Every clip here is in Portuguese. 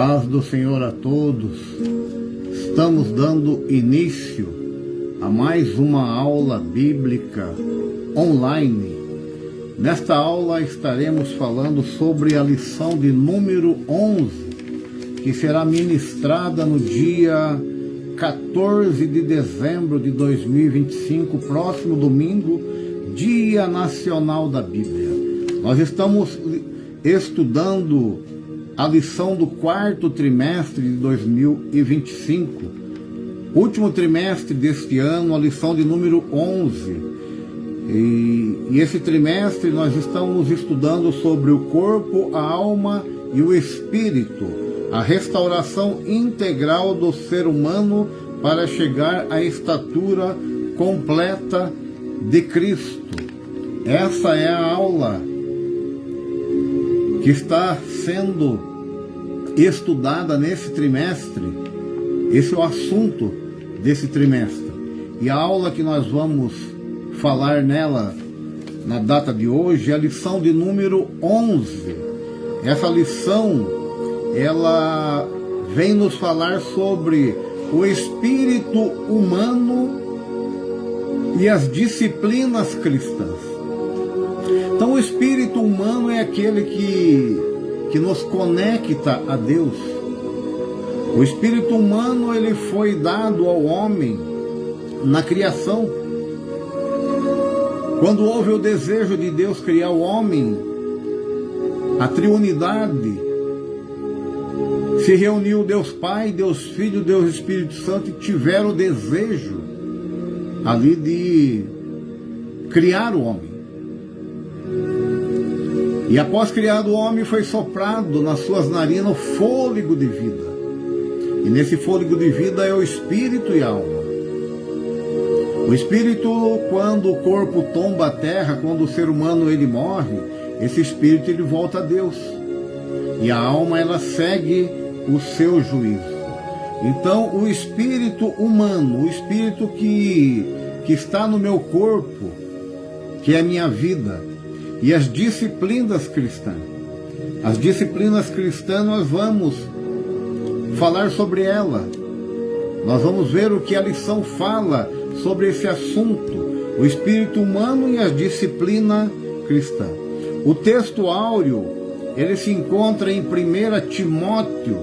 Paz do Senhor a todos. Estamos dando início a mais uma aula bíblica online. Nesta aula estaremos falando sobre a lição de número 11, que será ministrada no dia 14 de dezembro de 2025, próximo domingo, Dia Nacional da Bíblia. Nós estamos estudando a lição do quarto trimestre de 2025, último trimestre deste ano, a lição de número 11. E esse trimestre nós estamos estudando sobre o corpo, a alma e o espírito, a restauração integral do ser humano para chegar à estatura completa de Cristo. Essa é a aula que está sendo estudada nesse trimestre. Esse é o assunto desse trimestre. E a aula que nós vamos falar nela, na data de hoje, é a lição de número 11. Essa lição, ela vem nos falar sobre o espírito humano e as disciplinas cristãs. Então, o espírito humano é aquele que nos conecta a Deus. O espírito humano, ele foi dado ao homem na criação. Quando houve o desejo de Deus criar o homem, a triunidade se reuniu, Deus Pai, Deus Filho, Deus Espírito Santo, e tiveram o desejo ali de criar o homem. E após criado o homem, foi soprado nas suas narinas o fôlego de vida. E nesse fôlego de vida é o espírito e a alma. O espírito, quando o corpo tomba a terra, quando o ser humano ele morre, esse espírito ele volta a Deus. E a alma ela segue o seu juízo. Então o espírito humano, o espírito que está no meu corpo, que é a minha vida, e as disciplinas cristãs. As disciplinas cristãs, nós vamos falar sobre ela. Nós vamos ver o que a lição fala sobre esse assunto, o espírito humano e a disciplina cristã. O texto áureo, ele se encontra em 1 Timóteo,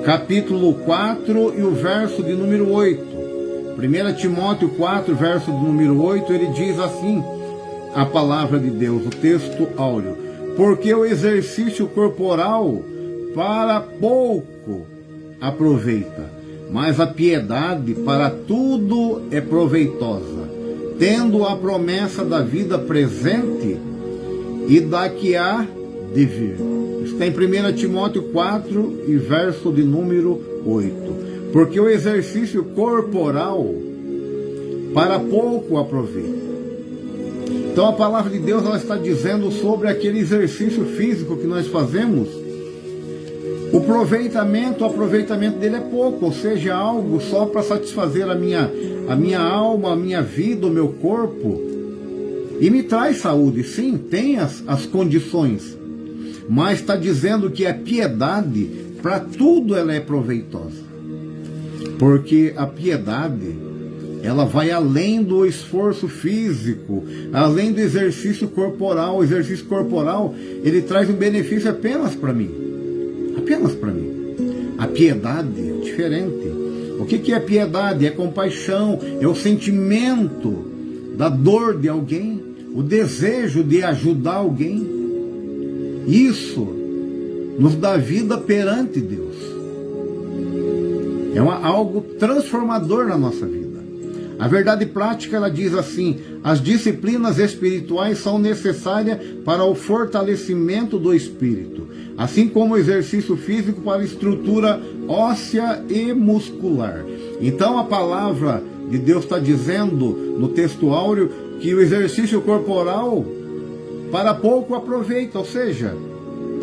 capítulo 4 e o verso de número 8. 1 Timóteo 4, verso de número 8, ele diz assim, a palavra de Deus, o texto áureo: porque o exercício corporal para pouco aproveita, mas a piedade para tudo é proveitosa, tendo a promessa da vida presente e da que há de vir. Está em 1 Timóteo 4 e verso de número 8. Porque o exercício corporal para pouco aproveita. Então a palavra de Deus ela está dizendo sobre aquele exercício físico que nós fazemos. O aproveitamento dele é pouco, ou seja, algo só para satisfazer a minha alma, a minha vida, o meu corpo. E me traz saúde, sim, tem as condições. Mas está dizendo que a piedade, para tudo ela é proveitosa. Porque a piedade, ela vai além do esforço físico, além do exercício corporal. O exercício corporal, ele traz um benefício apenas para mim. Apenas para mim. A piedade é diferente. O que é piedade? É compaixão, é o sentimento da dor de alguém, o desejo de ajudar alguém. Isso nos dá vida perante Deus. É algo transformador na nossa vida. A verdade prática, ela diz assim: as disciplinas espirituais são necessárias para o fortalecimento do espírito, assim como o exercício físico para a estrutura óssea e muscular. Então a palavra de Deus está dizendo no texto áureo que o exercício corporal para pouco aproveita, ou seja,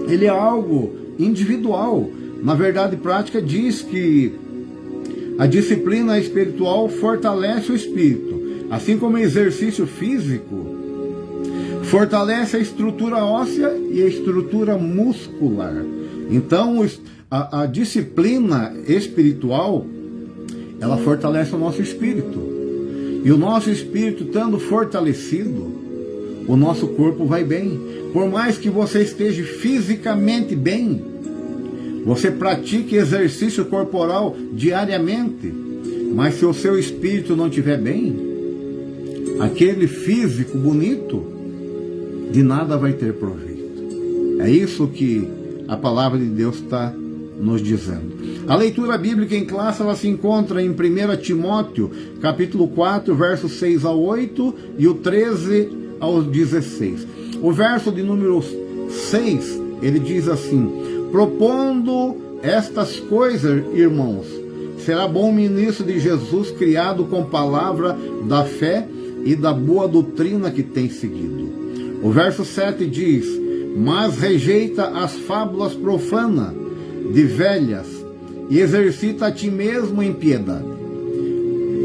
ele é algo individual. Na verdade prática diz que a disciplina espiritual fortalece o espírito, assim como o exercício físico fortalece a estrutura óssea e a estrutura muscular. Então, A disciplina espiritual, ela fortalece o nosso espírito. E o nosso espírito estando fortalecido, o nosso corpo vai bem. Por mais que você esteja fisicamente bem, você pratique exercício corporal diariamente, mas se o seu espírito não estiver bem, aquele físico bonito, de nada vai ter proveito. É isso que a palavra de Deus está nos dizendo. A leitura bíblica em classe, ela se encontra em 1 Timóteo, capítulo 4, versos 6 ao 8 e o 13 ao 16. O verso de número 6, ele diz assim: propondo estas coisas, irmãos, será bom ministro de Jesus, criado com palavra da fé e da boa doutrina que tem seguido. O verso 7 diz: mas rejeita as fábulas profanas de velhas e exercita a ti mesmo em piedade.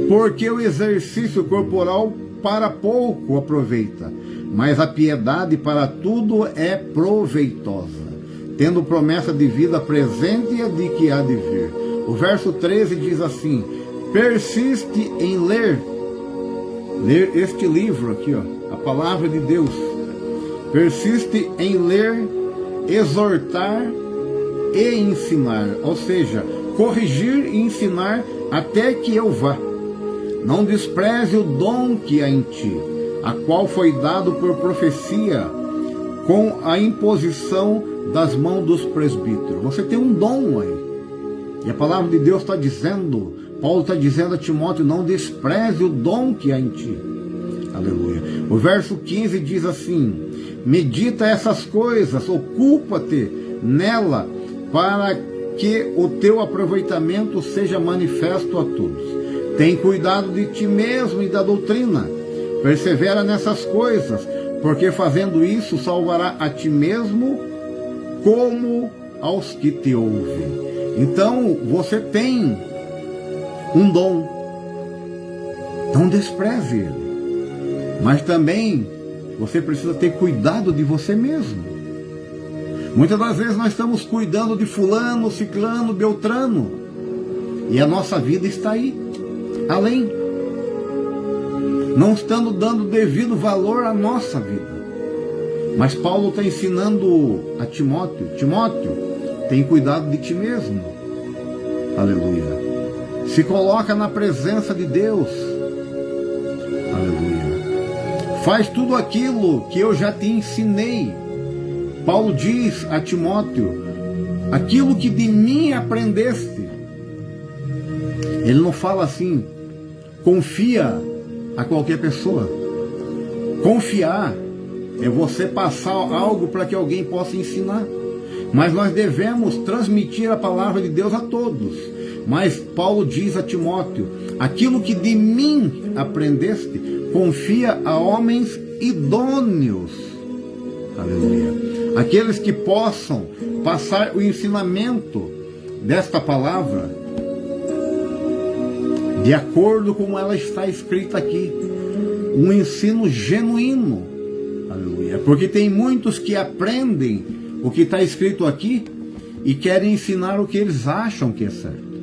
Porque o exercício corporal para pouco aproveita, mas a piedade para tudo é proveitosa, tendo promessa de vida presente e a de que há de vir. O verso 13 diz assim: persiste em ler este livro aqui, ó, a palavra de Deus. Persiste em ler, exortar e ensinar, ou seja, corrigir e ensinar até que eu vá. Não despreze o dom que há em ti, a qual foi dado por profecia, com a imposição das mãos dos presbíteros. Você tem um dom aí. E a palavra de Deus está dizendo, Paulo está dizendo a Timóteo: não despreze o dom que há em ti. Aleluia. O verso 15 diz assim: medita essas coisas, ocupa-te nela, para que o teu aproveitamento seja manifesto a todos. Tem cuidado de ti mesmo e da doutrina. Persevera nessas coisas, porque fazendo isso salvará a ti mesmo como aos que te ouvem. Então você tem um dom, não despreze ele, mas também você precisa ter cuidado de você mesmo. Muitas das vezes nós estamos cuidando de fulano, ciclano, beltrano, e a nossa vida está aí, além, não estando dando devido valor à nossa vida. Mas Paulo está ensinando a Timóteo: Timóteo, tem cuidado de ti mesmo. Aleluia. Se coloca na presença de Deus. Aleluia. Faz tudo aquilo que eu já te ensinei. Paulo diz a Timóteo: aquilo que de mim aprendeste. Ele não fala assim, confia a qualquer pessoa. Confiar é você passar algo para que alguém possa ensinar. Mas nós devemos transmitir a palavra de Deus a todos. Mas Paulo diz a Timóteo: aquilo que de mim aprendeste, confia a homens idôneos. Aleluia. Aqueles que possam passar o ensinamento desta palavra de acordo com ela está escrita aqui. Um ensino genuíno. Aleluia. Porque tem muitos que aprendem o que está escrito aqui e querem ensinar o que eles acham que é certo.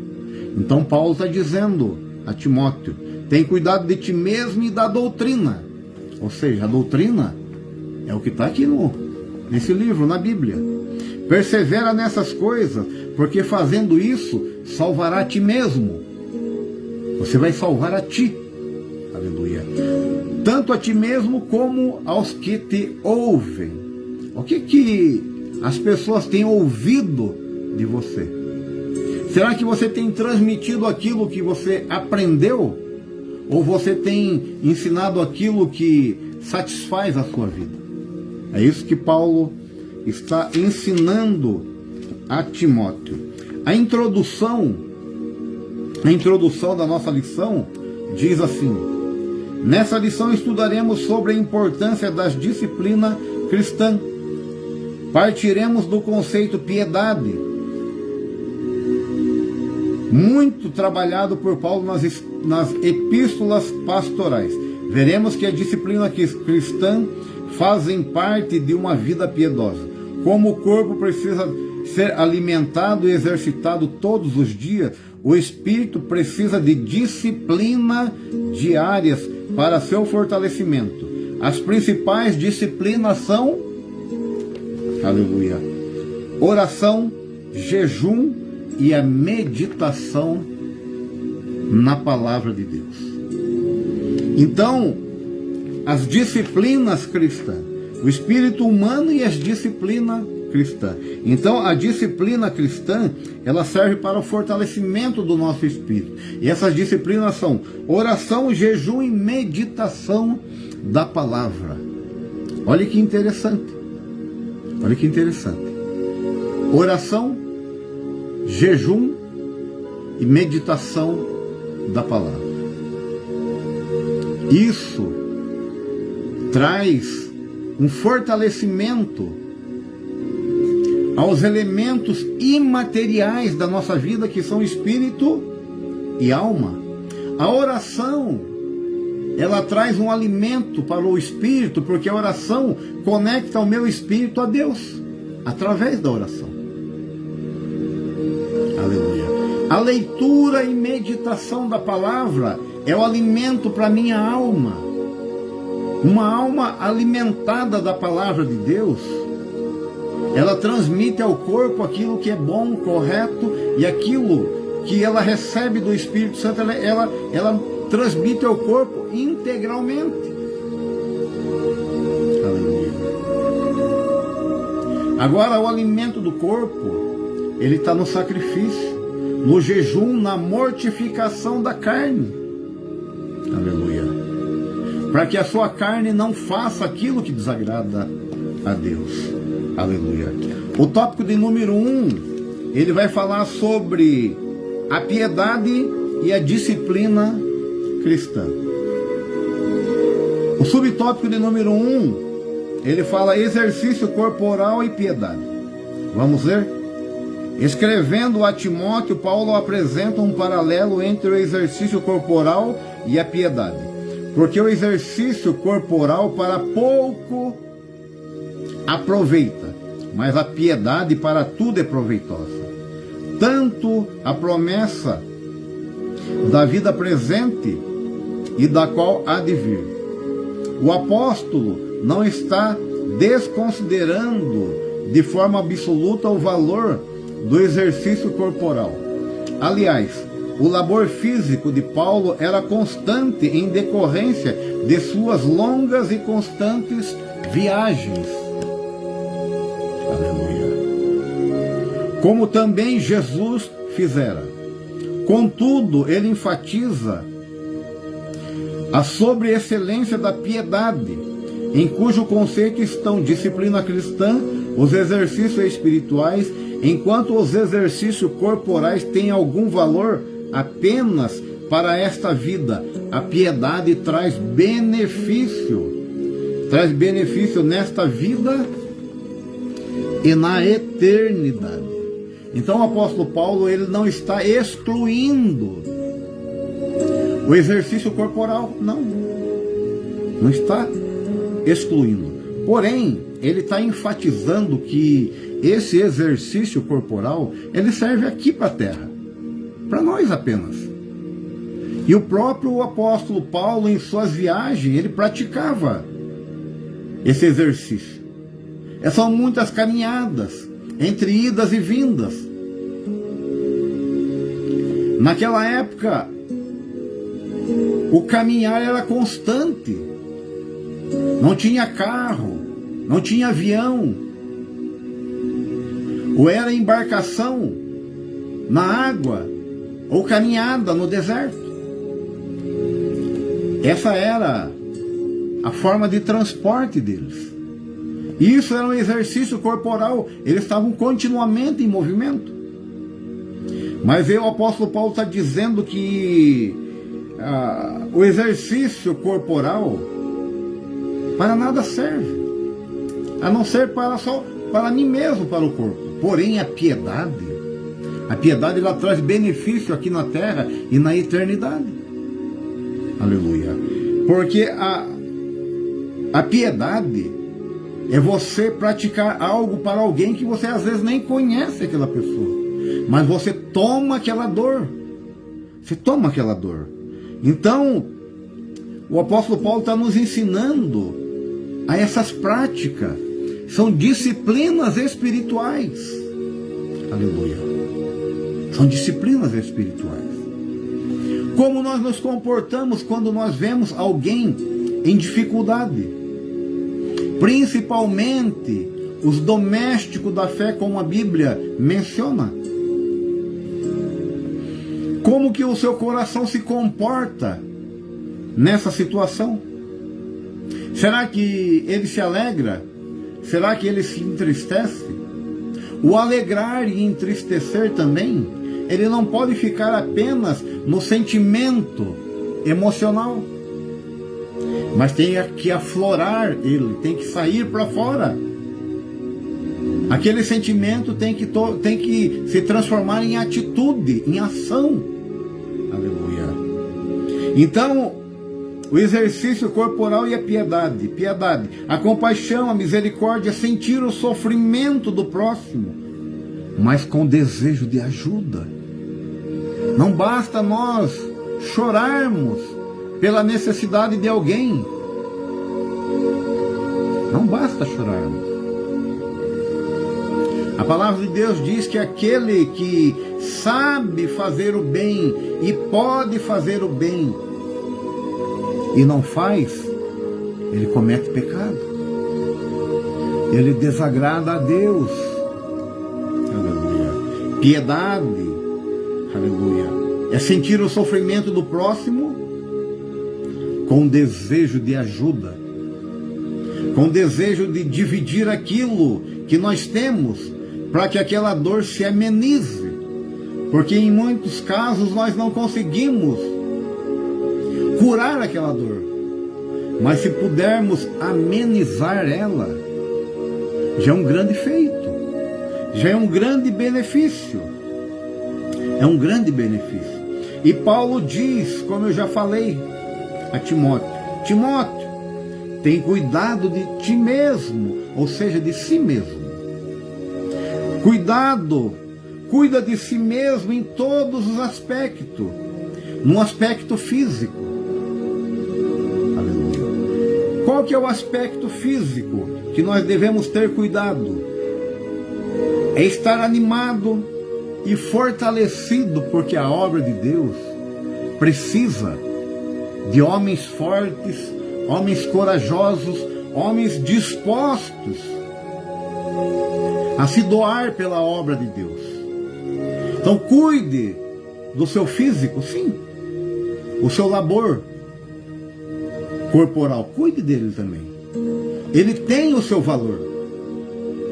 Então Paulo está dizendo a Timóteo: tem cuidado de ti mesmo e da doutrina. Ou seja, a doutrina é o que está aqui nesse livro, na Bíblia. Persevera nessas coisas, porque fazendo isso salvará a ti mesmo. Você vai salvar a ti. Aleluia. Tanto a ti mesmo como aos que te ouvem. O que as pessoas têm ouvido de você? Será que você tem transmitido aquilo que você aprendeu? Ou você tem ensinado aquilo que satisfaz a sua vida? É isso que Paulo está ensinando a Timóteo. A introdução da nossa lição diz assim: nessa lição estudaremos sobre a importância das disciplinas cristãs. Partiremos do conceito piedade, muito trabalhado por Paulo nas epístolas pastorais. Veremos que a disciplina cristã fazem parte de uma vida piedosa. Como o corpo precisa ser alimentado e exercitado todos os dias, o espírito precisa de disciplina diárias para seu fortalecimento. As principais disciplinas são, aleluia, oração, jejum e a meditação na palavra de Deus. Então, as disciplinas cristãs, o espírito humano e as disciplinas cristãs. Então, a disciplina cristã, ela serve para o fortalecimento do nosso espírito. E essas disciplinas são oração, jejum e meditação da palavra. Olha que interessante. Olha que interessante. Oração, jejum e meditação da palavra. Isso traz um fortalecimento aos elementos imateriais da nossa vida, que são espírito e alma. A oração, ela traz um alimento para o espírito, porque a oração conecta o meu espírito a Deus, através da oração. Aleluia. A leitura e meditação da palavra é o alimento para a minha alma. Uma alma alimentada da palavra de Deus, ela transmite ao corpo aquilo que é bom, correto, e aquilo que ela recebe do Espírito Santo, ela transmite ao corpo integralmente. Aleluia. Agora, o alimento do corpo, ele está no sacrifício, no jejum, na mortificação da carne. Aleluia. Para que a sua carne não faça aquilo que desagrada a Deus. Aleluia. O tópico de número 1, ele vai falar sobre a piedade e a disciplina cristã. O subtópico de número 1, ele fala exercício corporal e piedade. Vamos ver? Escrevendo a Timóteo, Paulo apresenta um paralelo entre o exercício corporal e a piedade. Porque o exercício corporal para pouco aproveita, mas a piedade para tudo é proveitosa. Tanto a promessa da vida presente e da qual há de vir. O apóstolo não está desconsiderando de forma absoluta o valor do exercício corporal. Aliás, o labor físico de Paulo era constante em decorrência de suas longas e constantes viagens. Aleluia. Como também Jesus fizera. Contudo, ele enfatiza a sobreexcelência da piedade, em cujo conceito estão disciplina cristã, os exercícios espirituais, enquanto os exercícios corporais têm algum valor apenas para esta vida. A piedade traz benefício nesta vida e na eternidade. Então o apóstolo Paulo, ele não está excluindo o exercício corporal, não está excluindo. Porém, ele está enfatizando que esse exercício corporal, ele serve aqui para a terra, para nós apenas. E o próprio apóstolo Paulo, em suas viagens, ele praticava esse exercício. São muitas caminhadas, entre idas e vindas. Naquela época, o caminhar era constante. Não tinha carro, não tinha avião. Ou era embarcação na água, ou caminhada no deserto. Essa era a forma de transporte deles. Isso era um exercício corporal. Eles estavam continuamente em movimento. Mas aí o apóstolo Paulo está dizendo que o exercício corporal para nada serve, a não ser para mim mesmo, para o corpo. Porém, a piedade ela traz benefício aqui na terra e na eternidade. Aleluia. Porque a piedade, É você praticar algo para alguém que você às vezes nem conhece aquela pessoa. Mas você toma aquela dor. Você toma aquela dor. Então, o apóstolo Paulo está nos ensinando a essas práticas. São disciplinas espirituais. Aleluia. São disciplinas espirituais. Como nós nos comportamos quando nós vemos alguém em dificuldade? Principalmente os domésticos da fé, como a Bíblia menciona. Como que o seu coração se comporta nessa situação? Será que ele se alegra? Será que ele se entristece? O alegrar e entristecer também, ele não pode ficar apenas no sentimento emocional, mas tem que aflorar ele, tem que sair para fora. Aquele sentimento tem que se transformar em atitude, em ação. Aleluia. Então, o exercício corporal e a piedade. Piedade, a compaixão, a misericórdia, sentir o sofrimento do próximo, mas com desejo de ajuda. Não basta nós chorarmos pela necessidade de alguém. Não basta chorarmos. A palavra de Deus diz que aquele que sabe fazer o bem e pode fazer o bem e não faz, ele comete pecado. Ele desagrada a Deus. Aleluia. Piedade, aleluia, é sentir o sofrimento do próximo com desejo de ajuda, com desejo de dividir aquilo que nós temos para que aquela dor se amenize, porque em muitos casos nós não conseguimos curar aquela dor, mas se pudermos amenizar ela, já é um grande feito, já é um grande benefício, é um grande benefício. E Paulo diz, como eu já falei a Timóteo, Timóteo, tem cuidado de ti mesmo, ou seja, de si mesmo. Cuida de si mesmo em todos os aspectos, no aspecto físico. Aleluia. Qual que é o aspecto físico que nós devemos ter cuidado? É estar animado e fortalecido, porque a obra de Deus precisa de homens fortes, homens corajosos, homens dispostos a se doar pela obra de Deus. Então cuide do seu físico, sim. O seu labor corporal, cuide dele também. Ele tem o seu valor.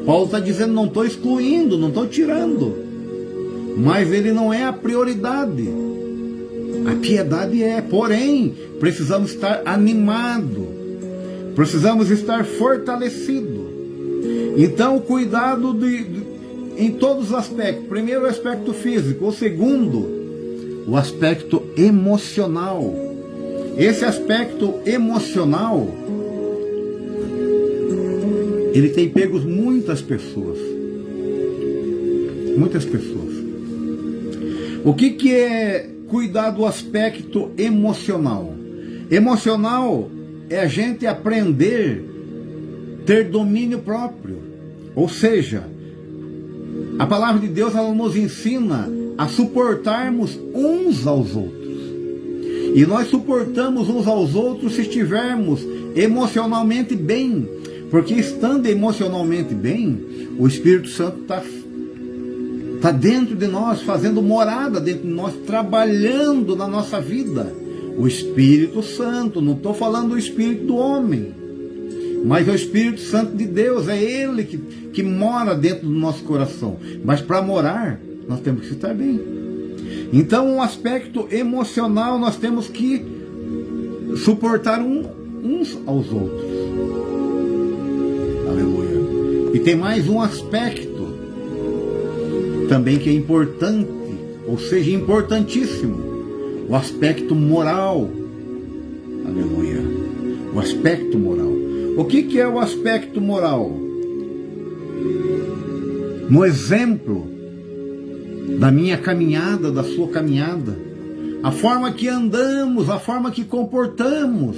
Paulo está dizendo, não estou excluindo, não estou tirando, mas ele não é a prioridade. A piedade é, porém, precisamos estar animados, precisamos estar fortalecidos. Então, cuidado em todos os aspectos. Primeiro, o aspecto físico. O segundo, o aspecto emocional. Esse aspecto emocional, ele tem pego muitas pessoas. Muitas pessoas. O que é cuidar do aspecto emocional? Emocional é a gente aprender a ter domínio próprio. Ou seja, a palavra de Deus, ela nos ensina a suportarmos uns aos outros. E nós suportamos uns aos outros se estivermos emocionalmente bem. Porque estando emocionalmente bem, o Espírito Santo está dentro de nós, fazendo morada dentro de nós, trabalhando na nossa vida. O Espírito Santo, não estou falando do Espírito do homem, mas é o Espírito Santo de Deus, é Ele que mora dentro do nosso coração. Mas para morar, nós temos que estar bem. Então, um aspecto emocional, nós temos que suportar uns aos outros. Aleluia. E tem mais um aspecto também que é importante, ou seja, importantíssimo. O aspecto moral. Aleluia. O aspecto moral. O que é o aspecto moral? No exemplo da minha caminhada, da sua caminhada, a forma que andamos, a forma que comportamos.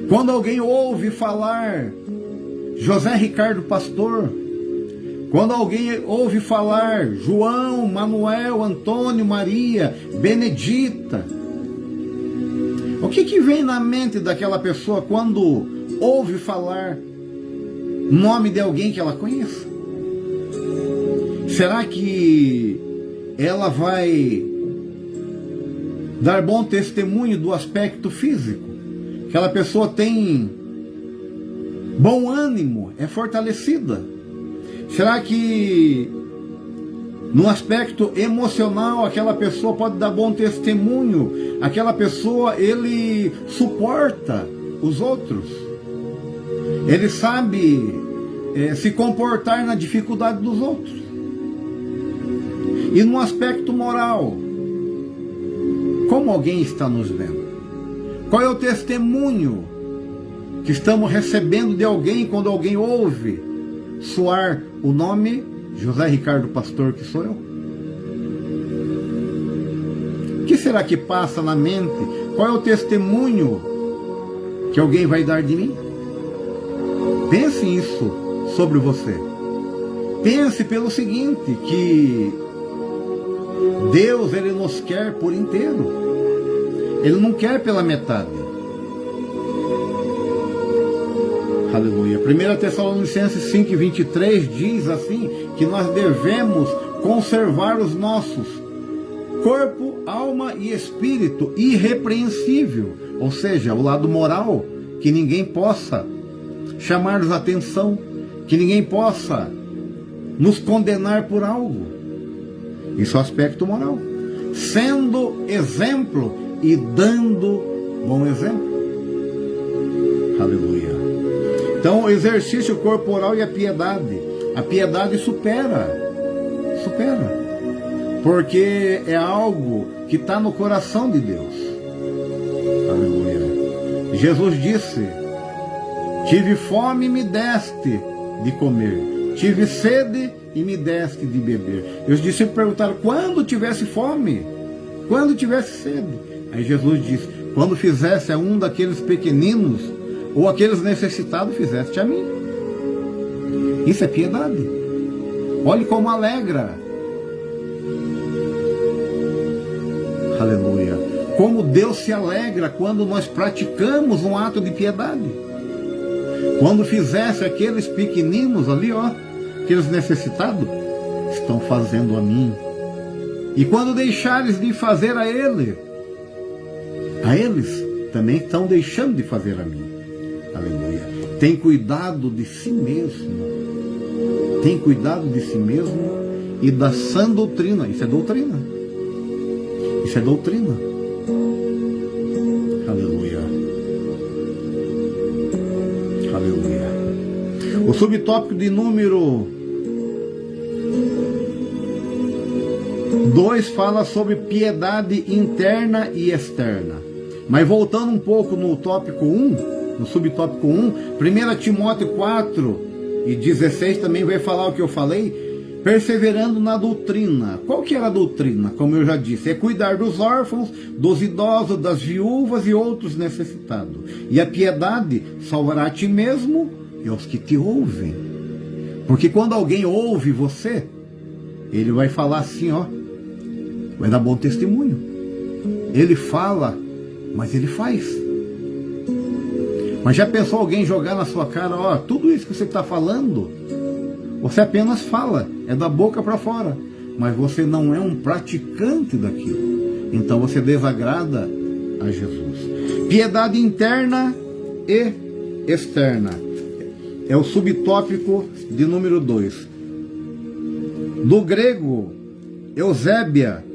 Quando alguém ouve falar José Ricardo Pastor, quando alguém ouve falar João, Manuel, Antônio, Maria, Benedita, o que vem na mente daquela pessoa quando ouve falar nome de alguém que ela conheça? Será que ela vai dar bom testemunho do aspecto físico? Aquela pessoa tem bom ânimo, é fortalecida? Será que no aspecto emocional aquela pessoa pode dar bom testemunho? Aquela pessoa, ele suporta os outros, ele sabe se comportar na dificuldade dos outros. E no aspecto moral, como alguém está nos vendo? Qual é o testemunho que estamos recebendo de alguém quando alguém ouve soar o nome José Ricardo Pastor, que sou eu? O que será que passa na mente? Qual é o testemunho que alguém vai dar de mim? Pense isso sobre você. Pense pelo seguinte, que Deus, Ele nos quer por inteiro. Ele não quer pela metade. Aleluia. 1 Tessalonicenses 5:23 diz assim, que nós devemos conservar os nossos corpo, alma e espírito irrepreensível. Ou seja, o lado moral, que ninguém possa chamar-nos a atenção, que ninguém possa nos condenar por algo. Isso é o aspecto moral. Sendo exemplo e dando bom exemplo. Aleluia. Então, o exercício corporal e a piedade. A piedade supera. Porque é algo que está no coração de Deus. Aleluia. Jesus disse: tive fome e me deste de comer. Tive sede e me deste de beber. E os discípulos perguntaram: quando tivesse fome? Quando tivesse sede? Aí Jesus disse: quando fizesse a um daqueles pequeninos, ou aqueles necessitados, fizeste a mim. Isso é piedade. Olhe como alegra. Aleluia. Como Deus se alegra quando nós praticamos um ato de piedade. Quando fizesse aqueles pequeninos ali, ó, aqueles necessitados, estão fazendo a mim. E quando deixares de fazer a eles também estão deixando de fazer a mim. Aleluia. Tem cuidado de si mesmo. Tem cuidado de si mesmo e da sã doutrina. Isso é doutrina. Isso é doutrina. Aleluia. Aleluia. O subtópico de número 2 fala sobre piedade interna e externa. Mas voltando um pouco no tópico 1, no subtópico 1, 1 Timóteo 4:16 também vai falar o que eu falei, perseverando na doutrina. Qual que era a doutrina? Como eu já disse, é cuidar dos órfãos, dos idosos, das viúvas e outros necessitados. E a piedade salvará a ti mesmo e aos que te ouvem. Porque quando alguém ouve você, ele vai falar assim, ó, vai dar bom testemunho. Ele fala, mas ele faz. Mas já pensou alguém jogar na sua cara, ó, tudo isso que você está falando, você apenas fala, é da boca para fora, mas você não é um praticante daquilo. Então você desagrada a Jesus. Piedade interna e externa. É o subtópico de número 2. Do grego, Eusébia,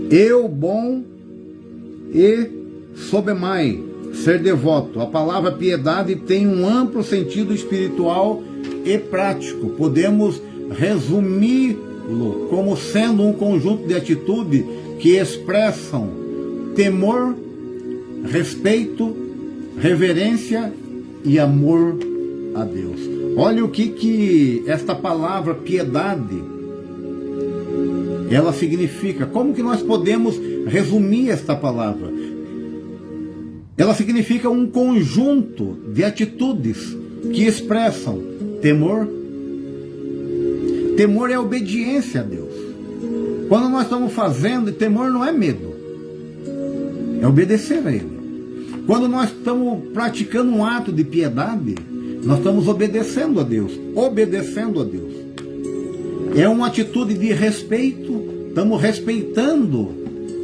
eu bom e sobemai, ser devoto. A palavra piedade tem um amplo sentido espiritual e prático. Podemos resumi-lo como sendo um conjunto de atitudes que expressam temor, respeito, reverência e amor a Deus. Olha o que esta palavra piedade, ela significa. Como que nós podemos resumir esta palavra? Ela significa um conjunto de atitudes que expressam temor. Temor é obediência a Deus. Quando nós estamos fazendo, temor não é medo, é obedecer a Ele. Quando nós estamos praticando um ato de piedade, nós estamos obedecendo a Deus, obedecendo a Deus. É uma atitude de respeito, estamos respeitando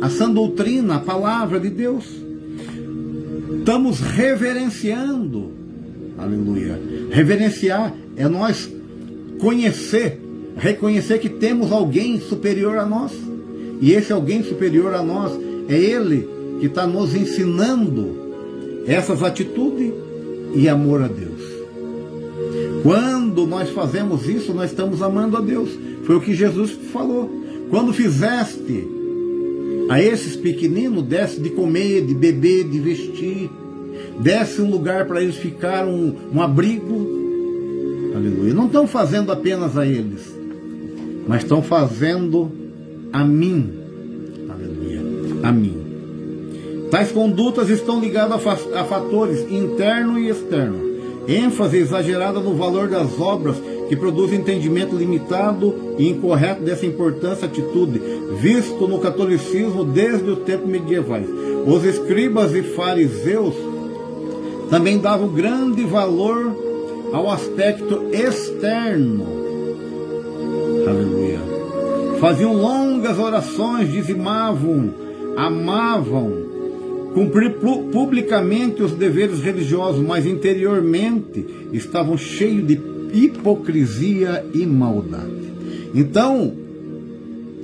a sã doutrina, a palavra de Deus. Estamos reverenciando, aleluia. Reverenciar é nós conhecer, reconhecer que temos alguém superior a nós. E esse alguém superior a nós é Ele que está nos ensinando essas atitudes e amor a Deus. Quando nós fazemos isso, nós estamos amando a Deus. Foi o que Jesus falou. Quando fizeste a esses pequeninos, desse de comer, de beber, de vestir, desse um lugar para eles ficarem, um abrigo, aleluia. Não estão fazendo apenas a eles, mas estão fazendo a mim, aleluia, a mim. Tais condutas estão ligadas a fatores interno e externo. ênfase exagerada no valor das obras que produz entendimento limitado e incorreto dessa importante atitude, visto no catolicismo desde os tempos medievais. Os escribas e fariseus também davam grande valor ao aspecto externo. Aleluia. Faziam longas orações, dizimavam, amavam, cumprir publicamente os deveres religiosos, mas interiormente estavam cheios de hipocrisia e maldade. Então,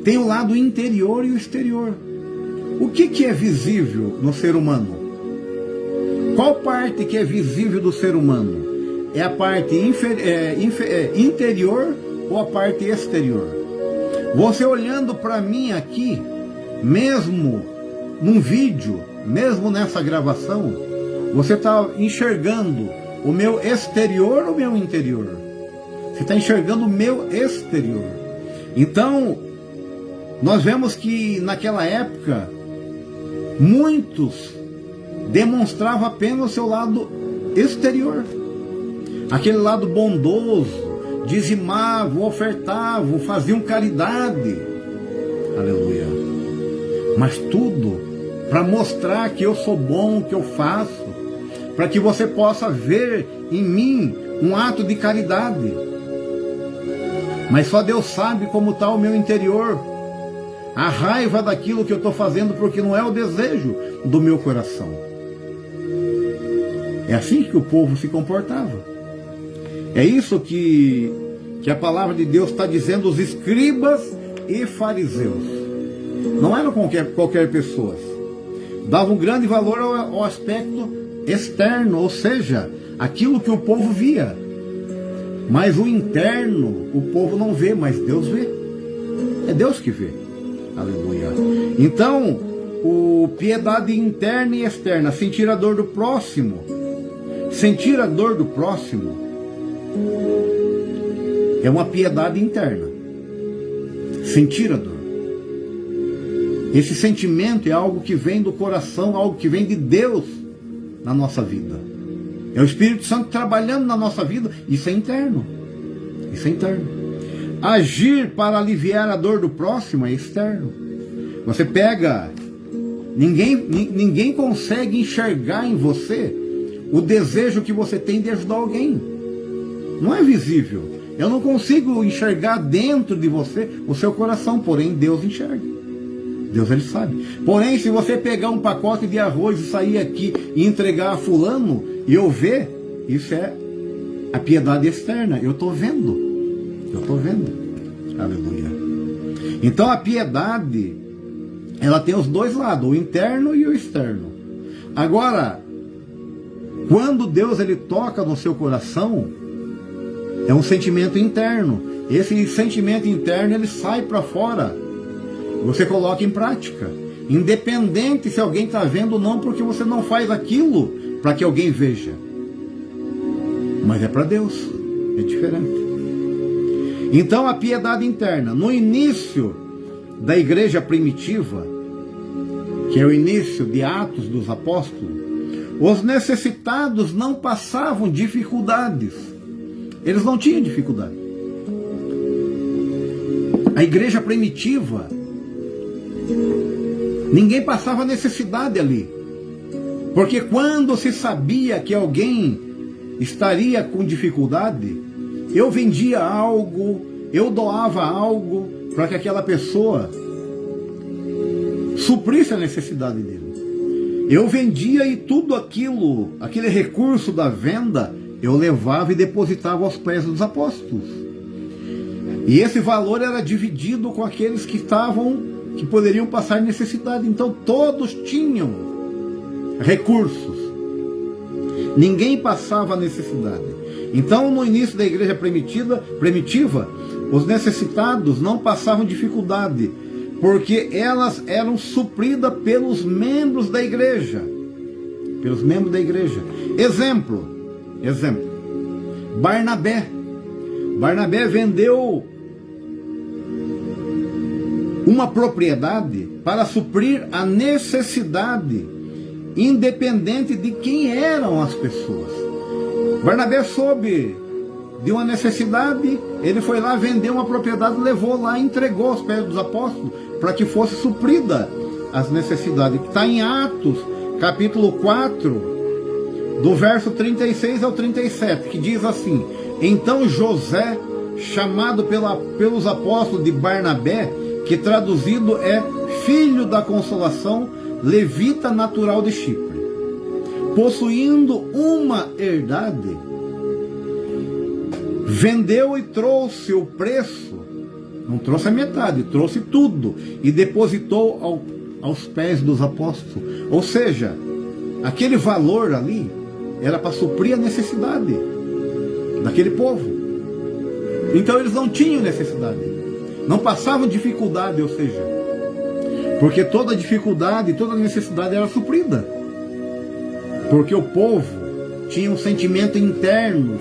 tem o lado interior e o exterior. O que é visível no ser humano? Qual parte que é visível do ser humano? É a parte interior ou a parte exterior? Você olhando para mim aqui, mesmo num vídeo, mesmo nessa gravação, você está enxergando o meu exterior ou o meu interior? Você está enxergando o meu exterior. Então, nós vemos que naquela época, muitos demonstravam apenas o seu lado exterior. Aquele lado bondoso, dizimavam, ofertavam, faziam caridade. Aleluia. Mas tudo para mostrar que eu sou bom, que eu faço, para que você possa ver em mim um ato de caridade. Mas só Deus sabe como está o meu interior, a raiva daquilo que eu estou fazendo, porque não é o desejo do meu coração. É assim que o povo se comportava. É isso que a palavra de Deus está dizendo, os escribas e fariseus. Não eram qualquer pessoa. Davam grande valor ao aspecto externo, ou seja, aquilo que o povo via. Mas o interno, o povo não vê, mas Deus vê. É Deus que vê. Aleluia. Então, o piedade interna e externa, sentir a dor do próximo. Sentir a dor do próximo é uma piedade interna. Sentir a dor. Esse sentimento é algo que vem do coração, algo que vem de Deus na nossa vida. É o Espírito Santo trabalhando na nossa vida. Isso é interno. Isso é interno. Agir para aliviar a dor do próximo é externo. Você pega... Ninguém consegue enxergar em você o desejo que você tem de ajudar alguém. Não é visível. Eu não consigo enxergar dentro de você o seu coração, porém Deus enxerga. Deus, Ele sabe. Porém, se você pegar um pacote de arroz e sair aqui e entregar a fulano e eu ver, isso é a piedade externa. Eu estou vendo. Eu estou vendo. Aleluia. Então a piedade, ela tem os dois lados, o interno e o externo. Agora, quando Deus ele toca no seu coração, é um sentimento interno. Esse sentimento interno ele sai para fora. Você coloca em prática, independente se alguém está vendo ou não, porque você não faz aquilo para que alguém veja. Mas é para Deus, é diferente. Então a piedade interna, no início da igreja primitiva, que é o início de Atos dos Apóstolos, os necessitados não passavam dificuldades. Eles não tinham dificuldade. A igreja primitiva, ninguém passava necessidade ali. Porque quando se sabia que alguém estaria com dificuldade, eu vendia algo, eu doava algo para que aquela pessoa suprisse a necessidade dele. Eu vendia e tudo aquilo, aquele recurso da venda, eu levava e depositava aos pés dos apóstolos. E esse valor era dividido com aqueles que poderiam passar necessidade. Então todos tinham recursos. Ninguém passava necessidade. Então no início da igreja primitiva, os necessitados não passavam dificuldade, porque elas eram supridas pelos membros da igreja. Pelos membros da igreja. Exemplo. Barnabé vendeu uma propriedade para suprir a necessidade, independente de quem eram as pessoas. Barnabé soube de uma necessidade, ele foi lá, vendeu uma propriedade, levou lá, entregou aos pés dos apóstolos, para que fosse suprida as necessidades. Está em Atos, capítulo 4, do verso 36 ao 37, que diz assim: então José, chamado pelos apóstolos de Barnabé, que traduzido é filho da consolação, levita natural de Chipre, possuindo uma herdade, vendeu e trouxe o preço, não trouxe a metade, trouxe tudo, e depositou aos pés dos apóstolos. Ou seja, aquele valor ali era para suprir a necessidade daquele povo. Então eles não tinham necessidade, não passavam dificuldade, ou seja, porque toda dificuldade, toda necessidade era suprida, porque o povo tinha um sentimento interno,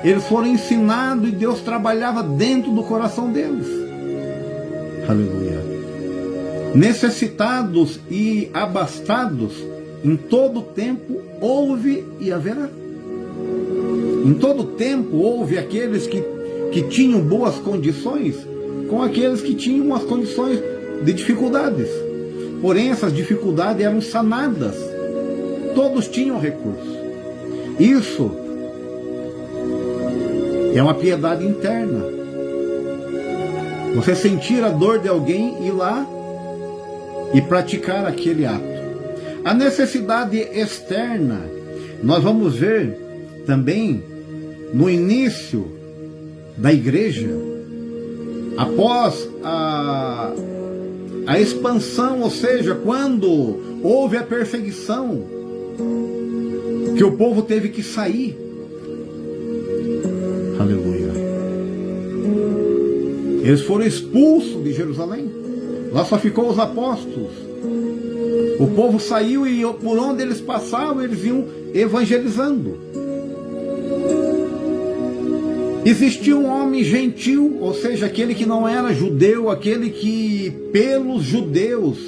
eles foram ensinados e Deus trabalhava dentro do coração deles. Aleluia. Necessitados e abastados, em todo tempo houve e haverá. Em todo tempo houve aqueles que tinham boas condições, com aqueles que tinham as condições de dificuldades. Porém, essas dificuldades eram sanadas. Todos tinham recursos. Isso é uma piedade interna. Você sentir a dor de alguém, ir lá e praticar aquele ato. A necessidade externa, nós vamos ver também no início da igreja, após a expansão, ou seja, quando houve a perseguição, que o povo teve que sair. Aleluia. Eles foram expulsos de Jerusalém. Lá só ficou os apóstolos. O povo saiu e por onde eles passavam, eles iam evangelizando. Existia um homem gentil, ou seja, aquele que não era judeu, aquele que pelos judeus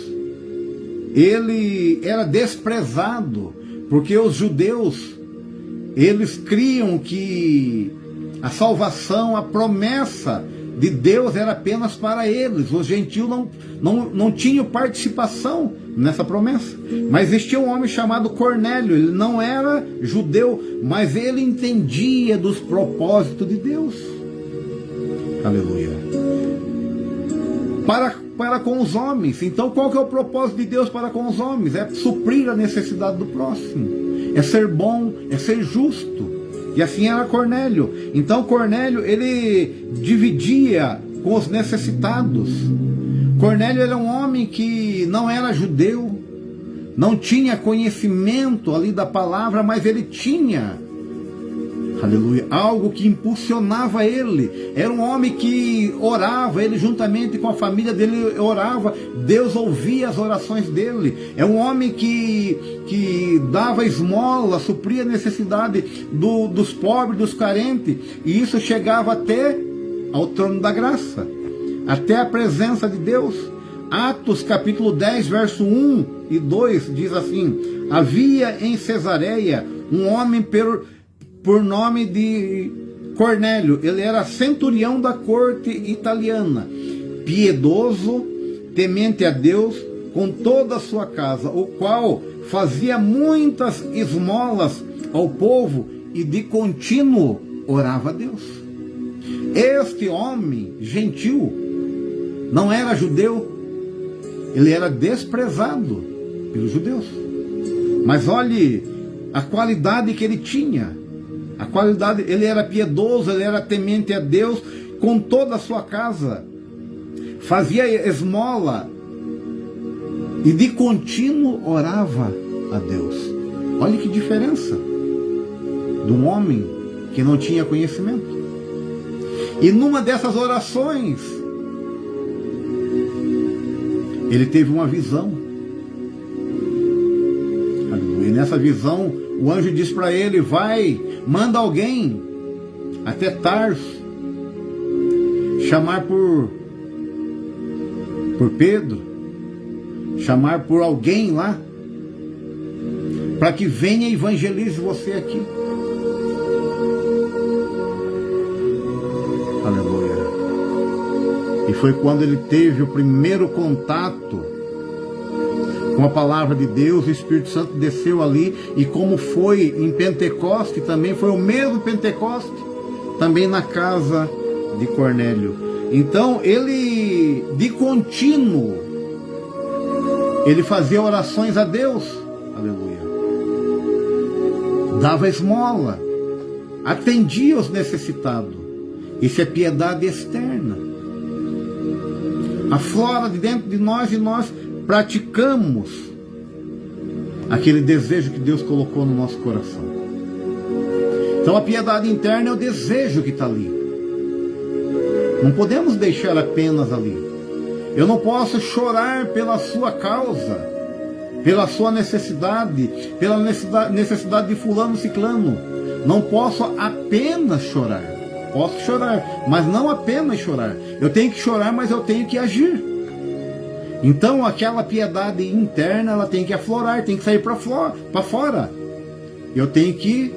ele era desprezado, porque os judeus eles criam que a salvação, a promessa de Deus era apenas para eles. Os gentios não tinham participação nessa promessa. Mas existia um homem chamado Cornélio. Ele não era judeu, mas ele entendia dos propósitos de Deus. Aleluia. Para com os homens. Então qual que é o propósito de Deus para com os homens? É suprir a necessidade do próximo, é ser bom, é ser justo. E assim era Cornélio. Então Cornélio, ele dividia com os necessitados. Cornélio era um homem que não era judeu, não tinha conhecimento ali da palavra, mas ele tinha Aleluia. Algo que impulsionava ele. Era um homem que orava, ele juntamente com a família dele orava. Deus ouvia as orações dele. É um homem que dava esmola, supria a necessidade dos pobres, dos carentes. E isso chegava até ao trono da graça, até a presença de Deus. Atos capítulo 10, verso 1 e 2 diz assim: havia em Cesareia um homem por nome de Cornélio. Ele era centurião da corte italiana, piedoso, temente a Deus com toda a sua casa, o qual fazia muitas esmolas ao povo e de contínuo orava a Deus. Este homem gentil não era judeu, ele era desprezado pelos judeus. Mas olhe a qualidade que ele tinha. A qualidade, ele era piedoso, ele era temente a Deus com toda a sua casa. Fazia esmola e de contínuo orava a Deus. Olha que diferença de um homem que não tinha conhecimento. E numa dessas orações, ele teve uma visão. E nessa visão, o anjo diz para ele: vai, manda alguém até Tarso, chamar por Pedro, chamar por alguém lá, para que venha e evangelize você aqui. Aleluia. E foi quando ele teve o primeiro contato com a palavra de Deus. O Espírito Santo desceu ali, e como foi em Pentecoste, também foi o mesmo Pentecoste, também na casa de Cornélio. Então ele, de contínuo, ele fazia orações a Deus, aleluia, dava esmola, atendia os necessitados. Isso é piedade externa, aflora de dentro de nós, e nós praticamos aquele desejo que Deus colocou no nosso coração. Então a piedade interna é o desejo que está ali. Não podemos deixar apenas ali. Eu não posso chorar pela sua causa, pela sua necessidade, pela necessidade de fulano, ciclano. Não posso apenas chorar. Posso chorar, mas não apenas chorar. Eu tenho que chorar, mas eu tenho que agir. Então aquela piedade interna, ela tem que aflorar, tem que sair para fora. Eu tenho que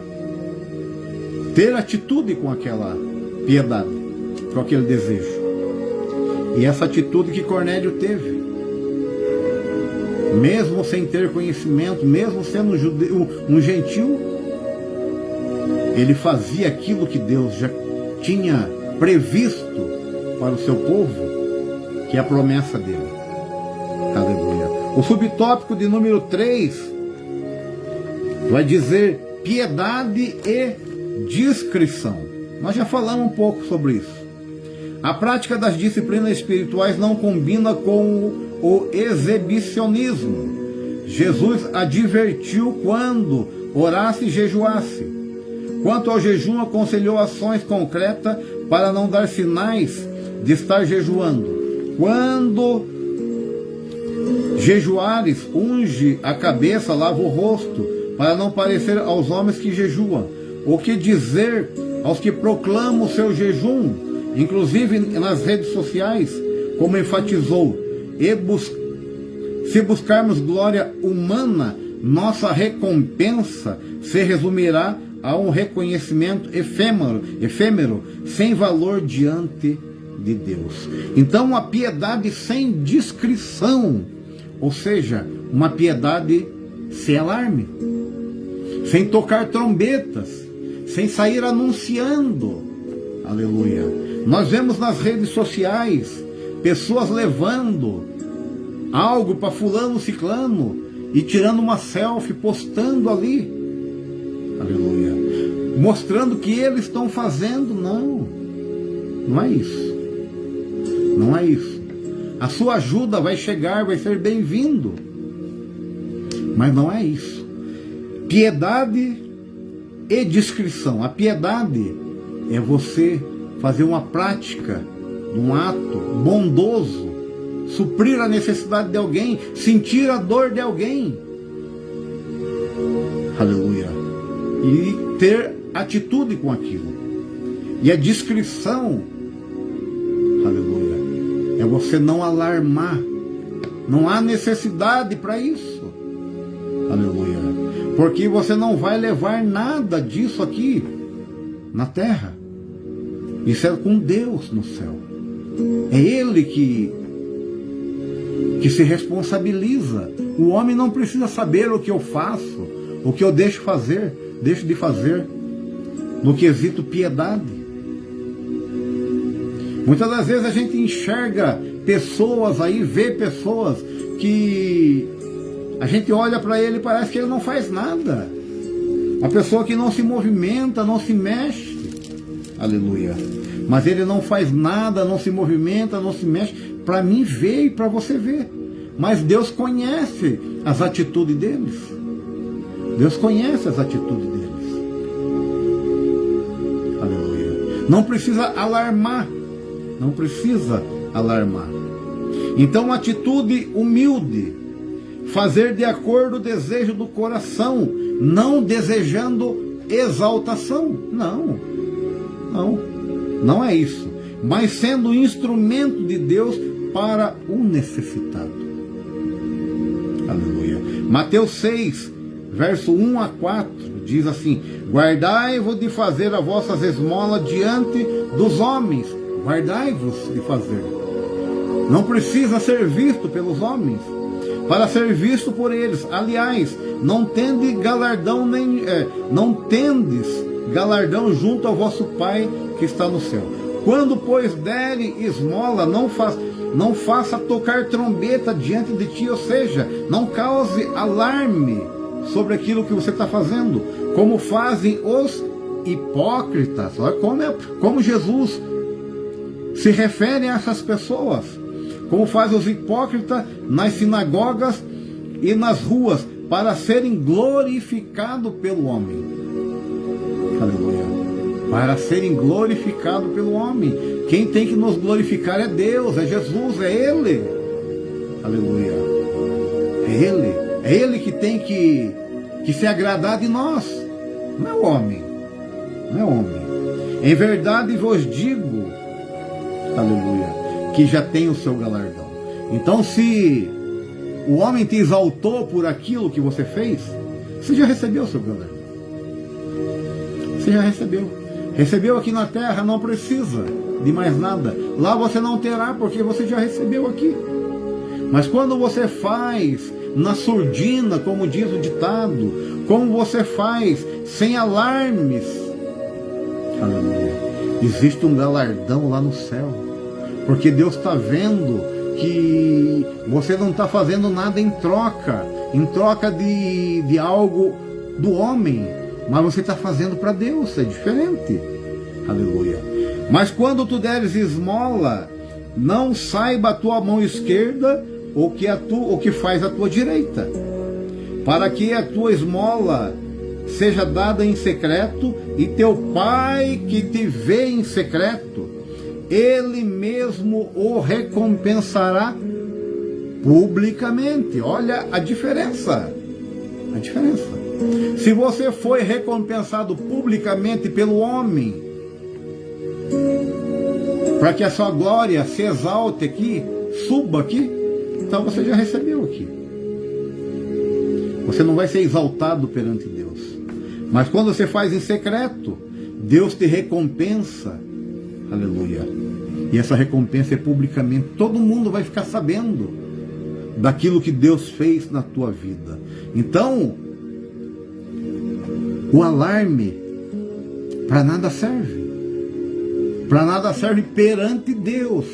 ter atitude com aquela piedade, com aquele desejo. E essa atitude que Cornélio teve, mesmo sem ter conhecimento, mesmo sendo um gentil, ele fazia aquilo que Deus já tinha previsto para o seu povo, que é a promessa dele. Aleluia. O subtópico de número 3 vai dizer piedade e discrição. Nós já falamos um pouco sobre isso. A prática das disciplinas espirituais não combina com o exibicionismo. Jesus advertiu quando orasse e jejuasse. Quanto ao jejum, aconselhou ações concretas para não dar sinais de estar jejuando. Quando jejuares, unge a cabeça, lava o rosto, para não parecer aos homens que jejuam. O que dizer aos que proclamam o seu jejum, inclusive nas redes sociais, como enfatizou, se buscarmos glória humana, nossa recompensa se resumirá a um reconhecimento efêmero, sem valor diante de Deus. Então, uma piedade sem discrição, ou seja, uma piedade sem alarme, sem tocar trombetas, sem sair anunciando. Aleluia. Nós vemos nas redes sociais pessoas levando algo para fulano, ciclano, e tirando uma selfie, postando ali. Aleluia. Mostrando que eles estão fazendo. Não é isso. Não é isso. A sua ajuda vai chegar, vai ser bem-vindo. Mas não é isso. Piedade e discrição. A piedade é você fazer uma prática, um ato bondoso, suprir a necessidade de alguém, sentir a dor de alguém. Aleluia. E ter atitude com aquilo. E a discrição, aleluia, é você não alarmar. Não há necessidade para isso. Aleluia. Porque você não vai levar nada disso aqui na terra. Isso é com Deus no céu. É Ele que se responsabiliza. O homem não precisa saber o que eu faço, o que eu deixo de fazer, no quesito piedade. Muitas das vezes a gente enxerga pessoas aí, vê pessoas que a gente olha para ele e parece que ele não faz nada. Uma pessoa que não se movimenta, não se mexe. Aleluia. Mas ele não faz nada, não se movimenta, não se mexe, para mim ver e para você ver. Mas Deus conhece as atitudes deles. Deus conhece as atitudes deles. Aleluia. Não precisa alarmar. Não precisa alarmar. Então, uma atitude humilde, fazer de acordo com o desejo do coração, não desejando exaltação. Não é isso. Mas sendo instrumento de Deus para o necessitado. Aleluia. Mateus 6, verso 1 a 4, diz assim: guardai-vos de fazer as vossas esmolas diante dos homens. Guardai-vos de fazer. Não precisa ser visto pelos homens, para ser visto por eles. Aliás, não tendes galardão junto ao vosso Pai que está no céu. Quando, pois, derem esmola, não faça tocar trombeta diante de ti, ou seja, não cause alarme sobre aquilo que você está fazendo, como fazem os hipócritas. Olha como Jesus se refere a essas pessoas, como fazem os hipócritas nas sinagogas e nas ruas, para serem glorificados pelo homem. Aleluia. Para serem glorificados pelo homem. Quem tem que nos glorificar é Deus, é Jesus, é Ele. Aleluia. É Ele. É Ele que tem que se agradar de nós. Não é o homem. Não é o homem. Em verdade vos digo, aleluia, que já tem o seu galardão. Então, se o homem te exaltou por aquilo que você fez, você já recebeu o seu galardão. Você já recebeu. Recebeu aqui na terra, não precisa de mais nada. Lá você não terá, porque você já recebeu aqui. Mas quando você faz na surdina, como diz o ditado, como você faz sem alarmes, aleluia, existe um galardão lá no céu. Porque Deus está vendo que você não está fazendo nada em troca de algo do homem, mas você está fazendo para Deus, é diferente. Aleluia. Mas quando tu deres esmola, não saiba a tua mão esquerda o que faz a tua direita, para que a tua esmola seja dada em secreto, e teu Pai que te vê em secreto, Ele mesmo o recompensará publicamente. Olha a diferença. A diferença. Se você foi recompensado publicamente pelo homem, para que a sua glória se exalte aqui, suba aqui, então você já recebeu aqui. Você não vai ser exaltado perante Deus. Mas quando você faz em secreto, Deus te recompensa. Aleluia. E essa recompensa é publicamente. Todo mundo vai ficar sabendo daquilo que Deus fez na tua vida. Então, o alarme para nada serve. Para nada serve perante Deus.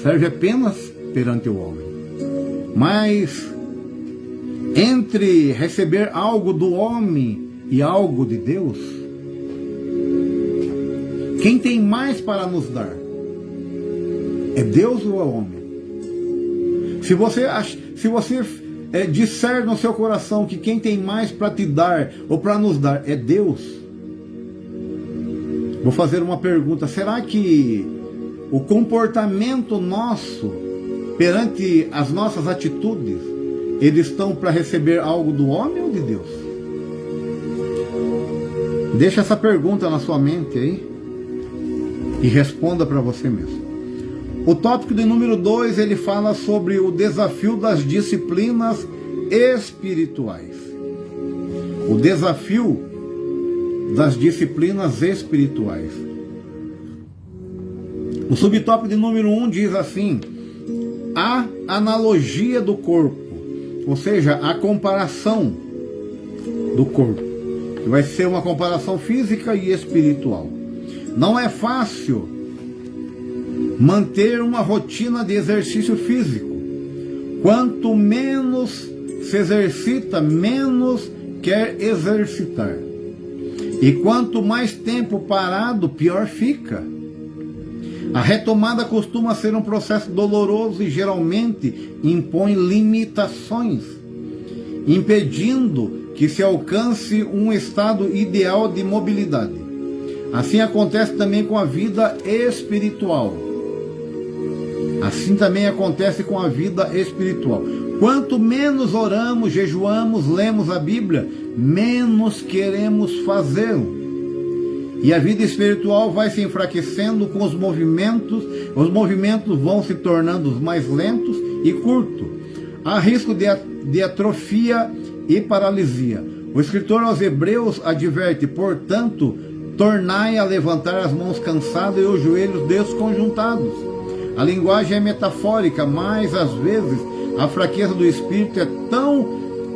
Serve apenas perante o homem. Mas entre receber algo do homem e algo de Deus, quem tem mais para nos dar? É Deus ou é o homem? Se você disser no seu coração que quem tem mais para te dar ou para nos dar é Deus, Vou fazer uma pergunta: será que o comportamento nosso perante as nossas atitudes, eles estão para receber algo do homem ou de Deus? Deixa essa pergunta na sua mente aí e responda para você mesmo. O tópico de número 2, ele fala sobre o desafio das disciplinas espirituais. O desafio das disciplinas espirituais. O subtópico de número 1 diz assim: a analogia do corpo, ou seja, a comparação do corpo, que vai ser uma comparação física e espiritual. Não é fácil manter uma rotina de exercício físico. Quanto menos se exercita, menos quer exercitar. E quanto mais tempo parado, pior fica. A retomada costuma ser um processo doloroso e geralmente impõe limitações, impedindo que se alcance um estado ideal de mobilidade. Assim acontece também com a vida espiritual. Assim também acontece com a vida espiritual. Quanto menos oramos, jejuamos, lemos a Bíblia, menos queremos fazê-lo. E a vida espiritual vai se enfraquecendo com os movimentos vão se tornando mais lentos e curtos. Há risco de atrofia e paralisia. O escritor aos Hebreus adverte: portanto, tornai a levantar as mãos cansadas e os joelhos desconjuntados. A linguagem é metafórica, mas às vezes a fraqueza do espírito é tão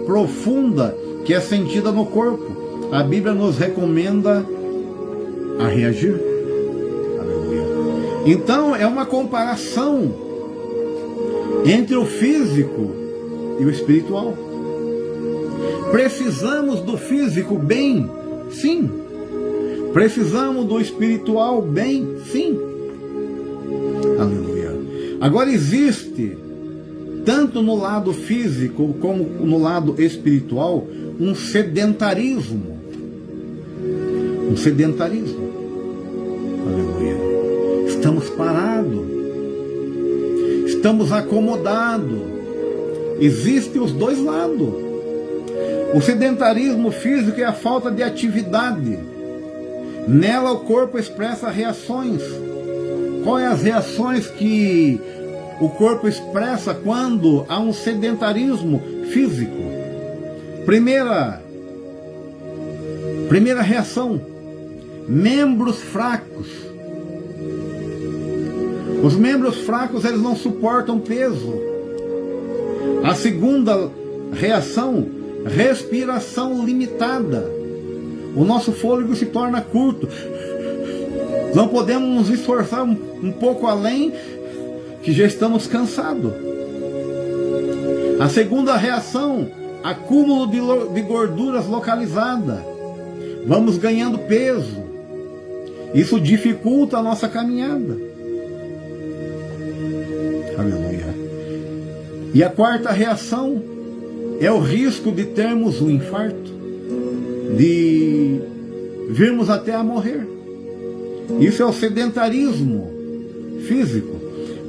profunda que é sentida no corpo. A Bíblia nos recomenda a reagir. Aleluia. Então é uma comparação entre o físico e o espiritual. Precisamos do físico bem? Sim. Precisamos do espiritual bem? Sim. Aleluia. Agora existe, tanto no lado físico como no lado espiritual, um sedentarismo. Um sedentarismo. Aleluia. Estamos parados. Estamos acomodados. Existem os dois lados. O sedentarismo físico é a falta de atividade. Nela o corpo expressa reações. Quais as reações que o corpo expressa quando há um sedentarismo físico? Primeira reação: membros fracos. Os membros fracos, eles não suportam peso. A segunda reação: respiração limitada. O nosso fôlego se torna curto. Não podemos nos esforçar um pouco além, que já estamos cansados. A segunda reação: acúmulo de gorduras localizada. Vamos ganhando peso. Isso dificulta a nossa caminhada. Aleluia. E a quarta reação é o risco de termos um infarto, de virmos até a morrer. Isso é o sedentarismo físico.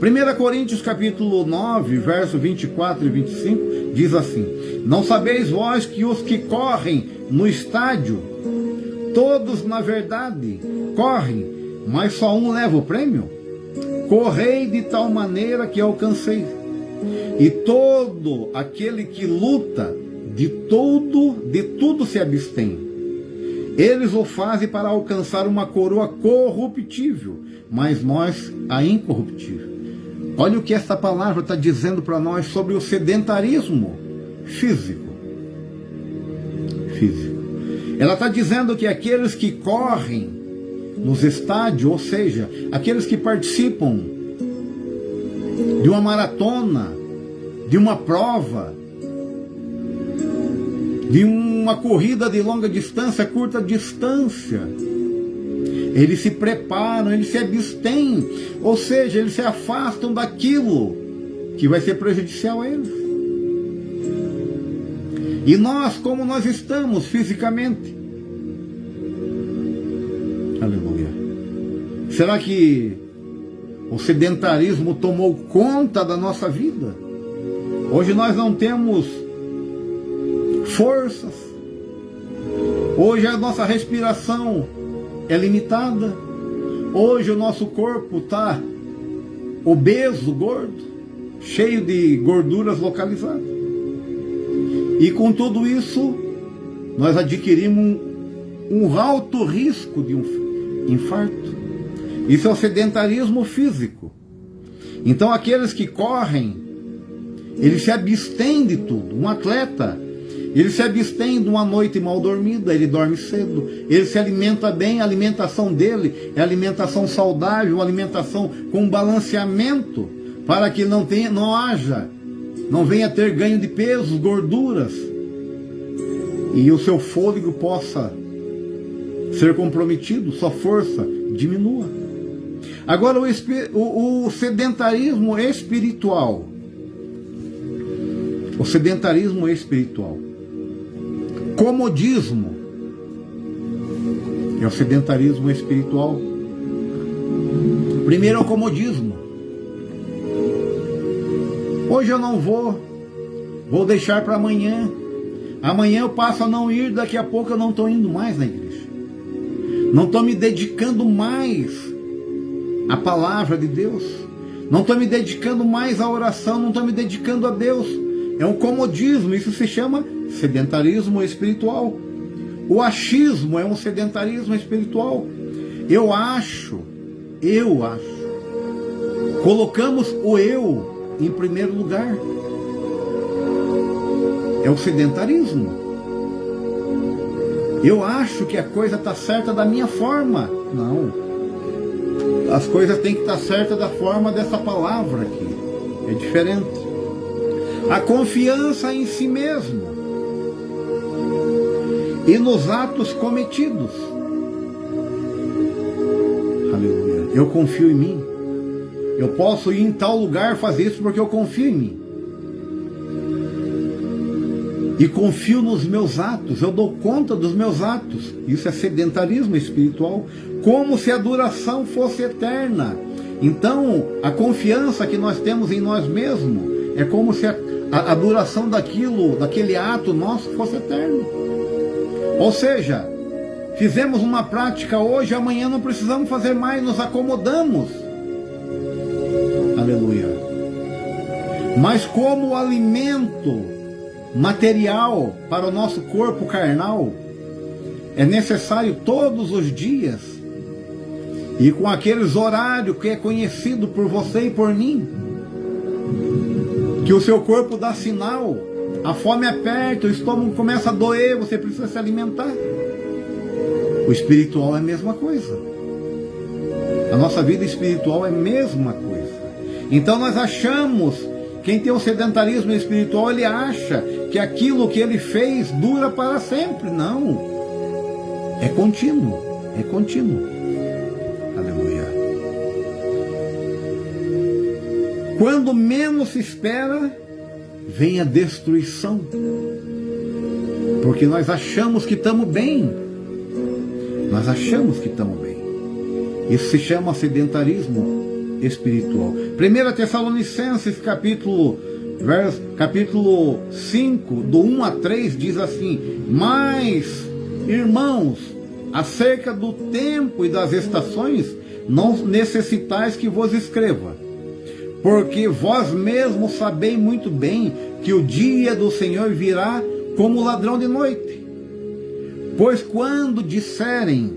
1 Coríntios capítulo 9, verso 24 e 25, diz assim: não sabeis vós que os que correm no estádio, todos na verdade correm, mas só um leva o prêmio? Correi de tal maneira que alcanceis. E todo aquele que luta, de tudo se abstém. Eles o fazem para alcançar uma coroa corruptível, mas nós a incorruptível. Olha o que esta palavra está dizendo para nós sobre o sedentarismo físico. Ela está dizendo que aqueles que correm nos estádios, ou seja, aqueles que participam de uma maratona, de uma prova, de uma corrida de longa distância, curta distância, eles se preparam, eles se abstêm, ou seja, eles se afastam daquilo que vai ser prejudicial a eles. E nós, como nós estamos fisicamente? Aleluia. Será que o sedentarismo tomou conta da nossa vida? Hoje nós não temos forças. Hoje a nossa respiração é limitada. Hoje o nosso corpo está obeso, gordo, cheio de gorduras localizadas. E com tudo isso, nós adquirimos um alto risco de um infarto. Isso é o sedentarismo físico. Então aqueles que correm, eles se abstêm de tudo. Um atleta, ele se abstém de uma noite mal dormida, ele dorme cedo, ele se alimenta bem, a alimentação dele é alimentação saudável, uma alimentação com balanceamento, para que não venha a ter ganho de peso, gorduras, e o seu fôlego possa ser comprometido, sua força diminua. Agora o sedentarismo espiritual. O sedentarismo espiritual. Comodismo é o sedentarismo espiritual. Primeiro é o comodismo. Hoje eu não vou deixar para amanhã. Amanhã eu passo a não ir, daqui a pouco eu não estou indo mais na igreja. Não estou me dedicando mais à palavra de Deus. Não estou me dedicando mais à oração, não estou me dedicando a Deus. É um comodismo, isso se chama sedentarismo espiritual. O achismo é um sedentarismo espiritual. Eu acho. Colocamos o eu em primeiro lugar. É o sedentarismo. Eu acho que a coisa está certa da minha forma. Não. As coisas têm que estar certas da forma dessa palavra aqui. É diferente. A confiança em si mesmo e nos atos cometidos. Aleluia. Eu confio em mim. Eu posso ir em tal lugar fazer isso porque eu confio em mim. E confio nos meus atos. Eu dou conta dos meus atos. Isso é sedentarismo espiritual. Como se a duração fosse eterna. Então, a confiança que nós temos em nós mesmos é como se a duração daquele ato nosso fosse eterno. Ou seja, fizemos uma prática hoje, amanhã não precisamos fazer mais, nos acomodamos. Aleluia. Mas como o alimento material para o nosso corpo carnal é necessário todos os dias, e com aqueles horários que é conhecido por você e por mim, que o seu corpo dá sinal, a fome aperta, o estômago começa a doer, você precisa se alimentar. O espiritual é a mesma coisa. A nossa vida espiritual é a mesma coisa. Então nós achamos, quem tem o sedentarismo espiritual, ele acha que aquilo que ele fez dura para sempre. Não. É contínuo. É contínuo. Aleluia. Quando menos se espera, vem a destruição. Porque nós achamos que estamos bem. Nós achamos que estamos bem. Isso se chama sedentarismo espiritual. 1 Tessalonicenses capítulo 5, do 1 a 3, diz assim: mas, irmãos, acerca do tempo e das estações, não necessitais que vos escreva, porque vós mesmos sabeis muito bem que o dia do Senhor virá como ladrão de noite. Pois quando disserem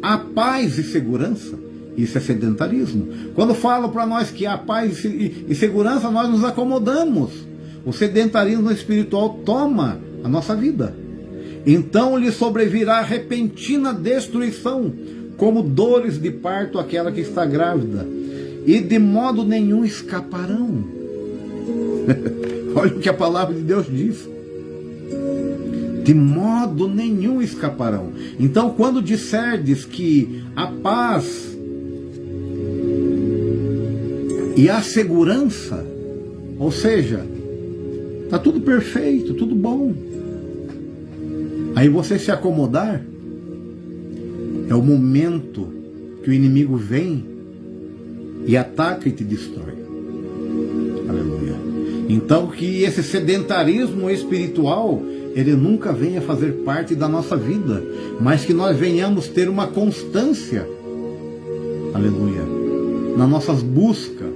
a paz e segurança, isso é sedentarismo. Quando falam para nós que há paz e segurança, nós nos acomodamos. O sedentarismo espiritual toma a nossa vida. Então lhe sobrevirá repentina destruição, como dores de parto àquela que está grávida, e de modo nenhum escaparão. Olha o que a palavra de Deus diz. De modo nenhum escaparão. Então, quando disserdes que a paz e a segurança, ou seja, está tudo perfeito, tudo bom, aí você se acomodar, é o momento que o inimigo vem e ataca e te destrói. Aleluia. Então que esse sedentarismo espiritual, ele nunca venha fazer parte da nossa vida, mas que nós venhamos ter uma constância, aleluia, nas nossas buscas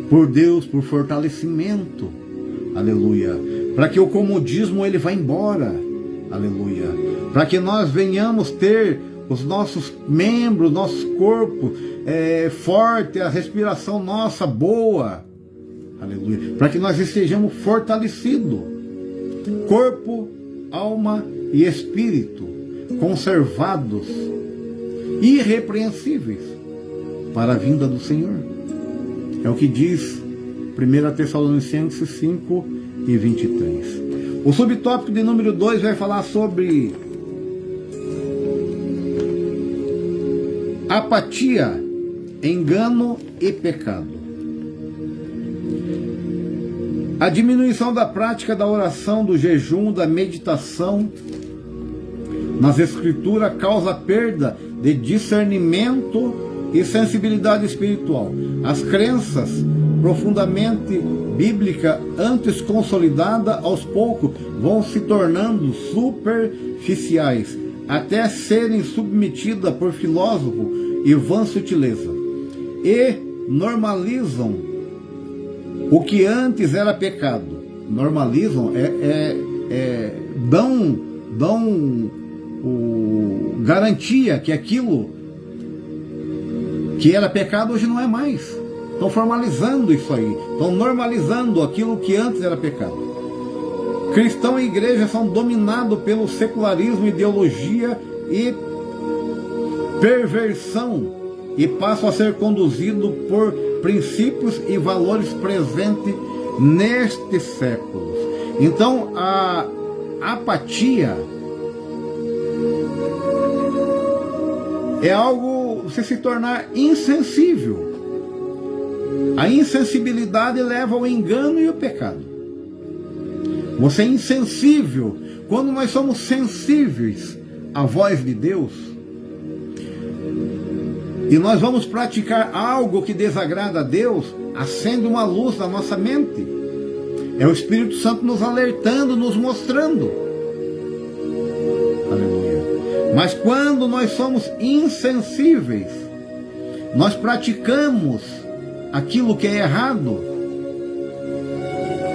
por Deus, por fortalecimento, aleluia, para que o comodismo ele vá embora, aleluia, para que nós venhamos ter os nossos membros, nossos corpos forte, a respiração nossa boa, aleluia, para que nós estejamos fortalecidos, corpo, alma e espírito, conservados, irrepreensíveis para a vinda do Senhor. É o que diz 1 Tessalonicenses 5 e 23. O subtópico de número 2 vai falar sobre apatia, engano e pecado. A diminuição da prática da oração, do jejum, da meditação nas Escrituras causa perda de discernimento e sensibilidade espiritual. As crenças profundamente bíblicas, antes consolidadas, aos poucos vão se tornando superficiais, até serem submetidas por filósofos e vã sutileza, e normalizam o que antes era pecado. Normalizam, dão garantia que aquilo que era pecado hoje não é mais. Estão formalizando isso aí, estão normalizando aquilo que antes era pecado. Cristão e igreja são dominados pelo secularismo, ideologia e perversão, e passam a ser conduzidos por princípios e valores presentes neste século. Então a apatia é algo, você se tornar insensível. A insensibilidade leva ao engano e ao pecado. Você é insensível. Quando nós somos sensíveis à voz de Deus, e nós vamos praticar algo que desagrada a Deus, acende uma luz na nossa mente. É o Espírito Santo nos alertando, nos mostrando. Aleluia. Mas quando nós somos insensíveis, nós praticamos aquilo que é errado,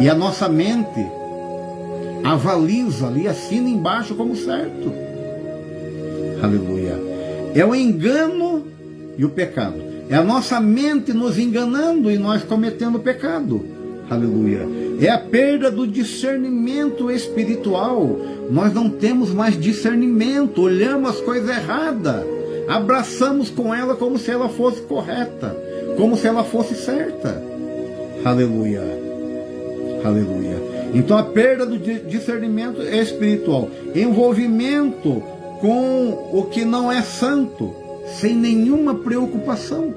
e a nossa mente avaliza ali, assina embaixo como certo. Aleluia. É o engano e o pecado. É a nossa mente nos enganando e nós cometendo pecado. Aleluia. É a perda do discernimento espiritual. Nós não temos mais discernimento. Olhamos as coisas erradas. Abraçamos com ela como se ela fosse correta. Como se ela fosse certa. Aleluia. Aleluia. Então a perda do discernimento espiritual. Envolvimento com o que não é santo, sem nenhuma preocupação.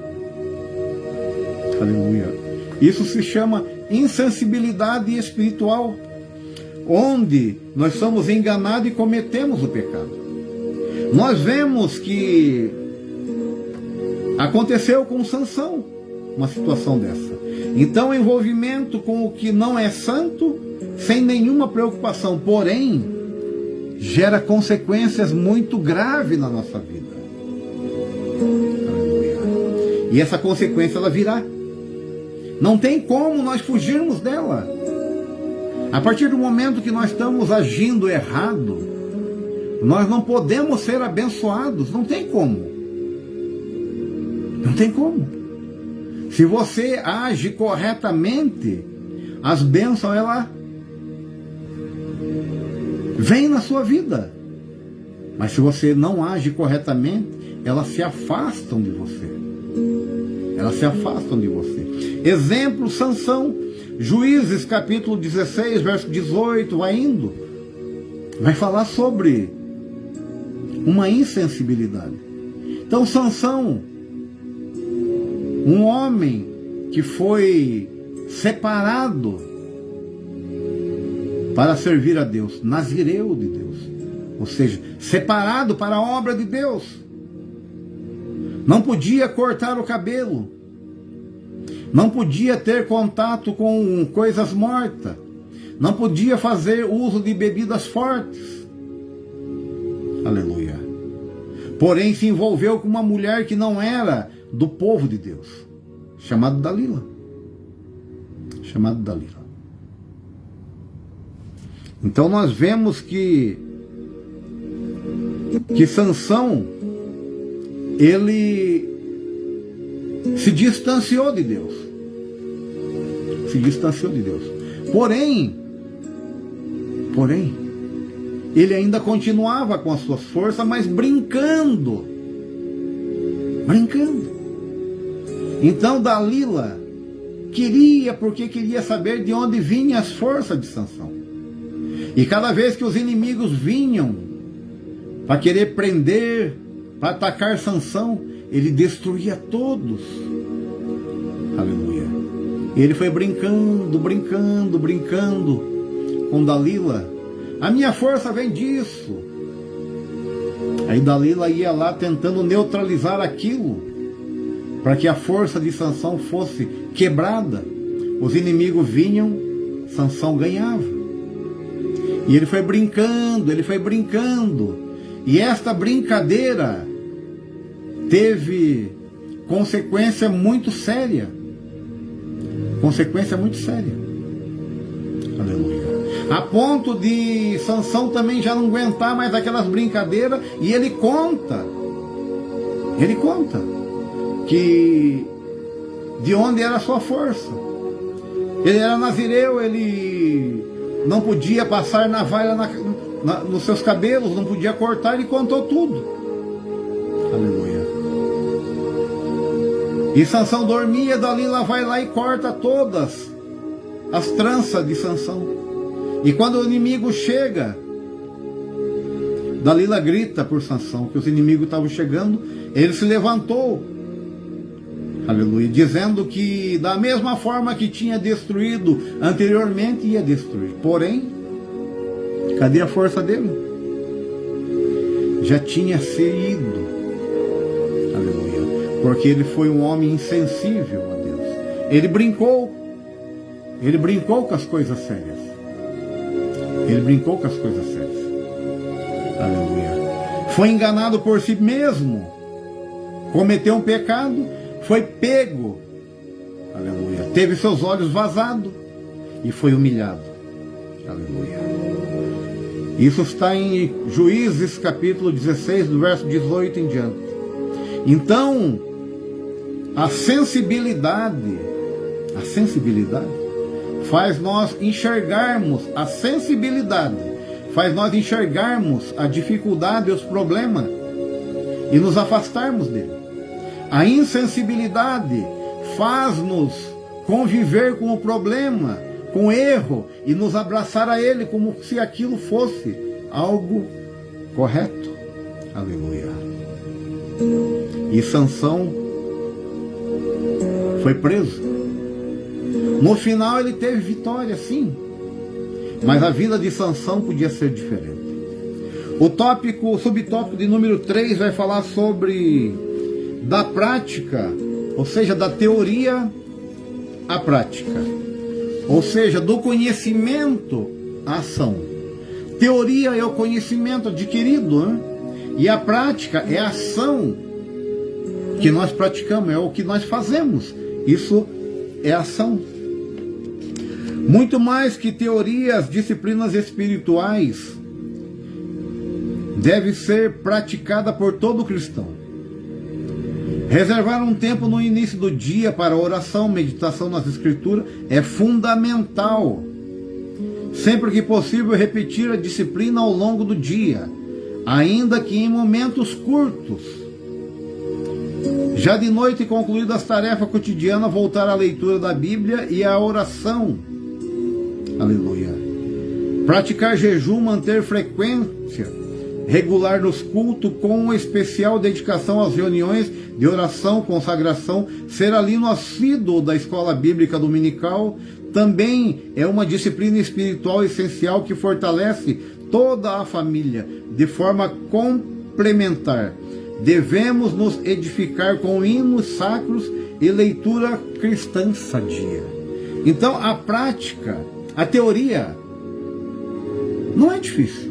Aleluia. Isso se chama insensibilidade espiritual, onde nós somos enganados e cometemos o pecado. Nós vemos que aconteceu com Sansão uma situação dessa. Então, envolvimento com o que não é santo, sem nenhuma preocupação, porém, gera consequências muito graves na nossa vida. E essa consequência ela virá. Não tem como nós fugirmos dela. A partir do momento que nós estamos agindo errado, nós não podemos ser abençoados. Não tem como. Não tem como. Se você age corretamente, as bênçãos ela vem na sua vida. Mas se você não age corretamente, elas se afastam de você. Elas se afastam de você. Exemplo, Sansão, Juízes capítulo 16, verso 18, vai indo. Vai falar sobre uma insensibilidade. Então Sansão, um homem que foi separado para servir a Deus, nazireu de Deus, ou seja, separado para a obra de Deus. não podia cortar o cabelo, não podia ter contato com coisas mortas, não podia fazer uso de bebidas fortes. Aleluia. Porém se envolveu com uma mulher que não era do povo de Deus, chamada Dalila. Então nós vemos que Sansão, ele se distanciou de Deus. Porém, ele ainda continuava com as suas forças, mas brincando. Então Dalila porque queria saber de onde vinham as forças de Sansão. E cada vez que os inimigos vinham para querer prender, para atacar Sansão, ele destruía todos. Aleluia. Ele foi brincando com Dalila. A minha força vem disso. Aí Dalila ia lá tentando neutralizar aquilo, para que a força de Sansão fosse quebrada. Os inimigos vinham, Sansão ganhava. E ele foi brincando. E esta brincadeira teve consequência muito séria. Aleluia. A ponto de Sansão também já não aguentar mais aquelas brincadeiras. E ele conta que de onde era a sua força. Ele era nazireu, ele não podia passar navalha nos seus cabelos, não podia cortar, ele contou tudo. Aleluia. E Sansão dormia, Dalila vai lá e corta todas as tranças de Sansão. E quando o inimigo chega, Dalila grita por Sansão, que os inimigos estavam chegando, ele se levantou, aleluia, dizendo que da mesma forma que tinha destruído anteriormente, ia destruir. Porém, cadê a força dele? Já tinha se ido. Aleluia. Porque ele foi um homem insensível a Deus. Ele brincou com as coisas sérias. Aleluia. Foi enganado por si mesmo, cometeu um pecado, foi pego, aleluia, teve seus olhos vazados e foi humilhado. Aleluia. Isso está em Juízes capítulo 16, do verso 18 em diante. Então, a sensibilidade faz nós enxergarmos a dificuldade e os problemas e nos afastarmos dele. A insensibilidade faz-nos conviver com o problema, com o erro, e nos abraçar a ele como se aquilo fosse algo correto. Aleluia. E Sansão foi preso. No final ele teve vitória, sim, mas a vida de Sansão podia ser diferente. O subtópico de número 3 vai falar sobre da prática, ou seja, da teoria à prática, ou seja, do conhecimento à ação. Teoria é o conhecimento adquirido, né? E a prática é a ação que nós praticamos, é o que nós fazemos. Isso é ação. Muito mais que teorias, disciplinas espirituais deve ser praticada por todo cristão. Reservar um tempo no início do dia para oração, meditação nas escrituras é fundamental. Sempre que possível, repetir a disciplina ao longo do dia, ainda que em momentos curtos. Já de noite, concluídas as tarefas cotidianas, voltar à leitura da Bíblia e à oração. Aleluia. Praticar jejum, manter frequência regular nos cultos, com especial dedicação às reuniões de oração, consagração, ser aluno assíduo da escola bíblica dominical, também é uma disciplina espiritual essencial que fortalece toda a família de forma complementar. devemos nos edificar com hinos sacros e leitura cristã sadia. Então a prática, a teoria, não é difícil.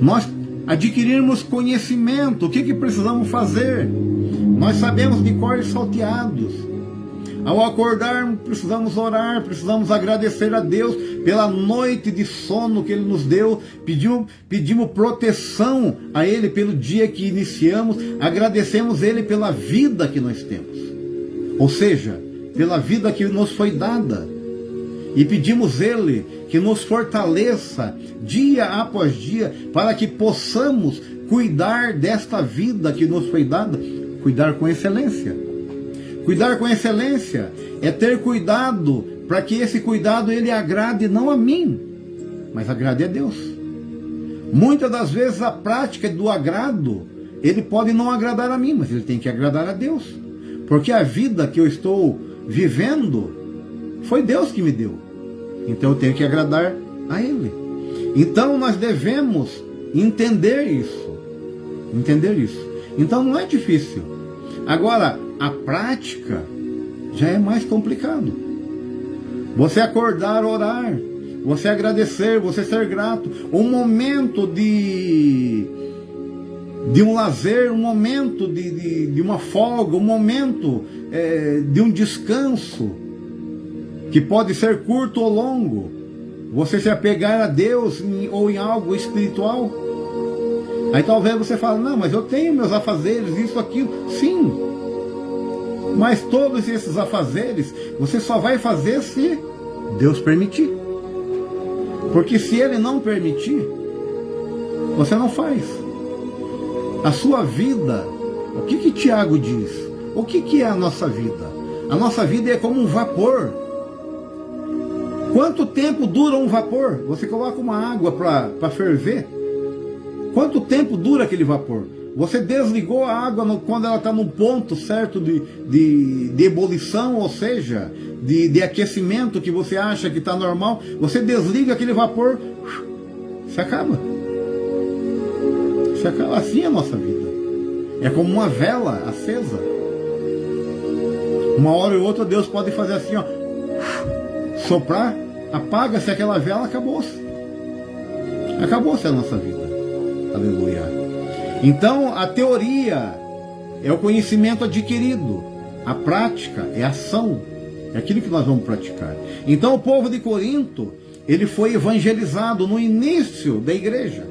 Nós adquirirmos conhecimento, o que precisamos fazer? Nós sabemos de cor e salteados. Ao acordar, precisamos orar, precisamos agradecer a Deus pela noite de sono que Ele nos deu, pedimos proteção a Ele pelo dia que iniciamos, agradecemos Ele pela vida que nós temos, ou seja, pela vida que nos foi dada, e pedimos Ele que nos fortaleça dia após dia, para que possamos cuidar desta vida que nos foi dada, cuidar com excelência. Cuidar com excelência é ter cuidado para que esse cuidado ele agrade não a mim, mas agrade a Deus. Muitas das vezes a prática do agrado, ele pode não agradar a mim, mas ele tem que agradar a Deus. Porque a vida que eu estou vivendo, foi Deus que me deu. Então eu tenho que agradar a Ele. Então nós devemos entender isso. Entender isso. Então não é difícil. Agora, a prática já é mais complicado. Você acordar, orar, você agradecer, você ser grato, um momento de um lazer, um momento de uma folga, um momento de um descanso, que pode ser curto ou longo, você se apegar a Deus ou em algo espiritual. Aí talvez você fale, não, mas eu tenho meus afazeres, isso, aquilo. Sim, mas todos esses afazeres você só vai fazer se Deus permitir. Porque se Ele não permitir, você não faz. A sua vida, o que Tiago diz? O que é a nossa vida? A nossa vida é como um vapor. Quanto tempo dura um vapor? Você coloca uma água para ferver. Quanto tempo dura aquele vapor? Você desligou a água quando ela está no ponto certo de ebulição, ou seja, de aquecimento que você acha que está normal. Você desliga aquele vapor, se acaba. Se acaba. Assim é a nossa vida. É como uma vela acesa. Uma hora ou outra Deus pode fazer assim, ó, soprar, apaga-se aquela vela, acabou-se. Acabou-se a nossa vida. Aleluia. Então, a teoria é o conhecimento adquirido. A prática é a ação. É aquilo que nós vamos praticar. Então, o povo de Corinto, ele foi evangelizado no início da igreja.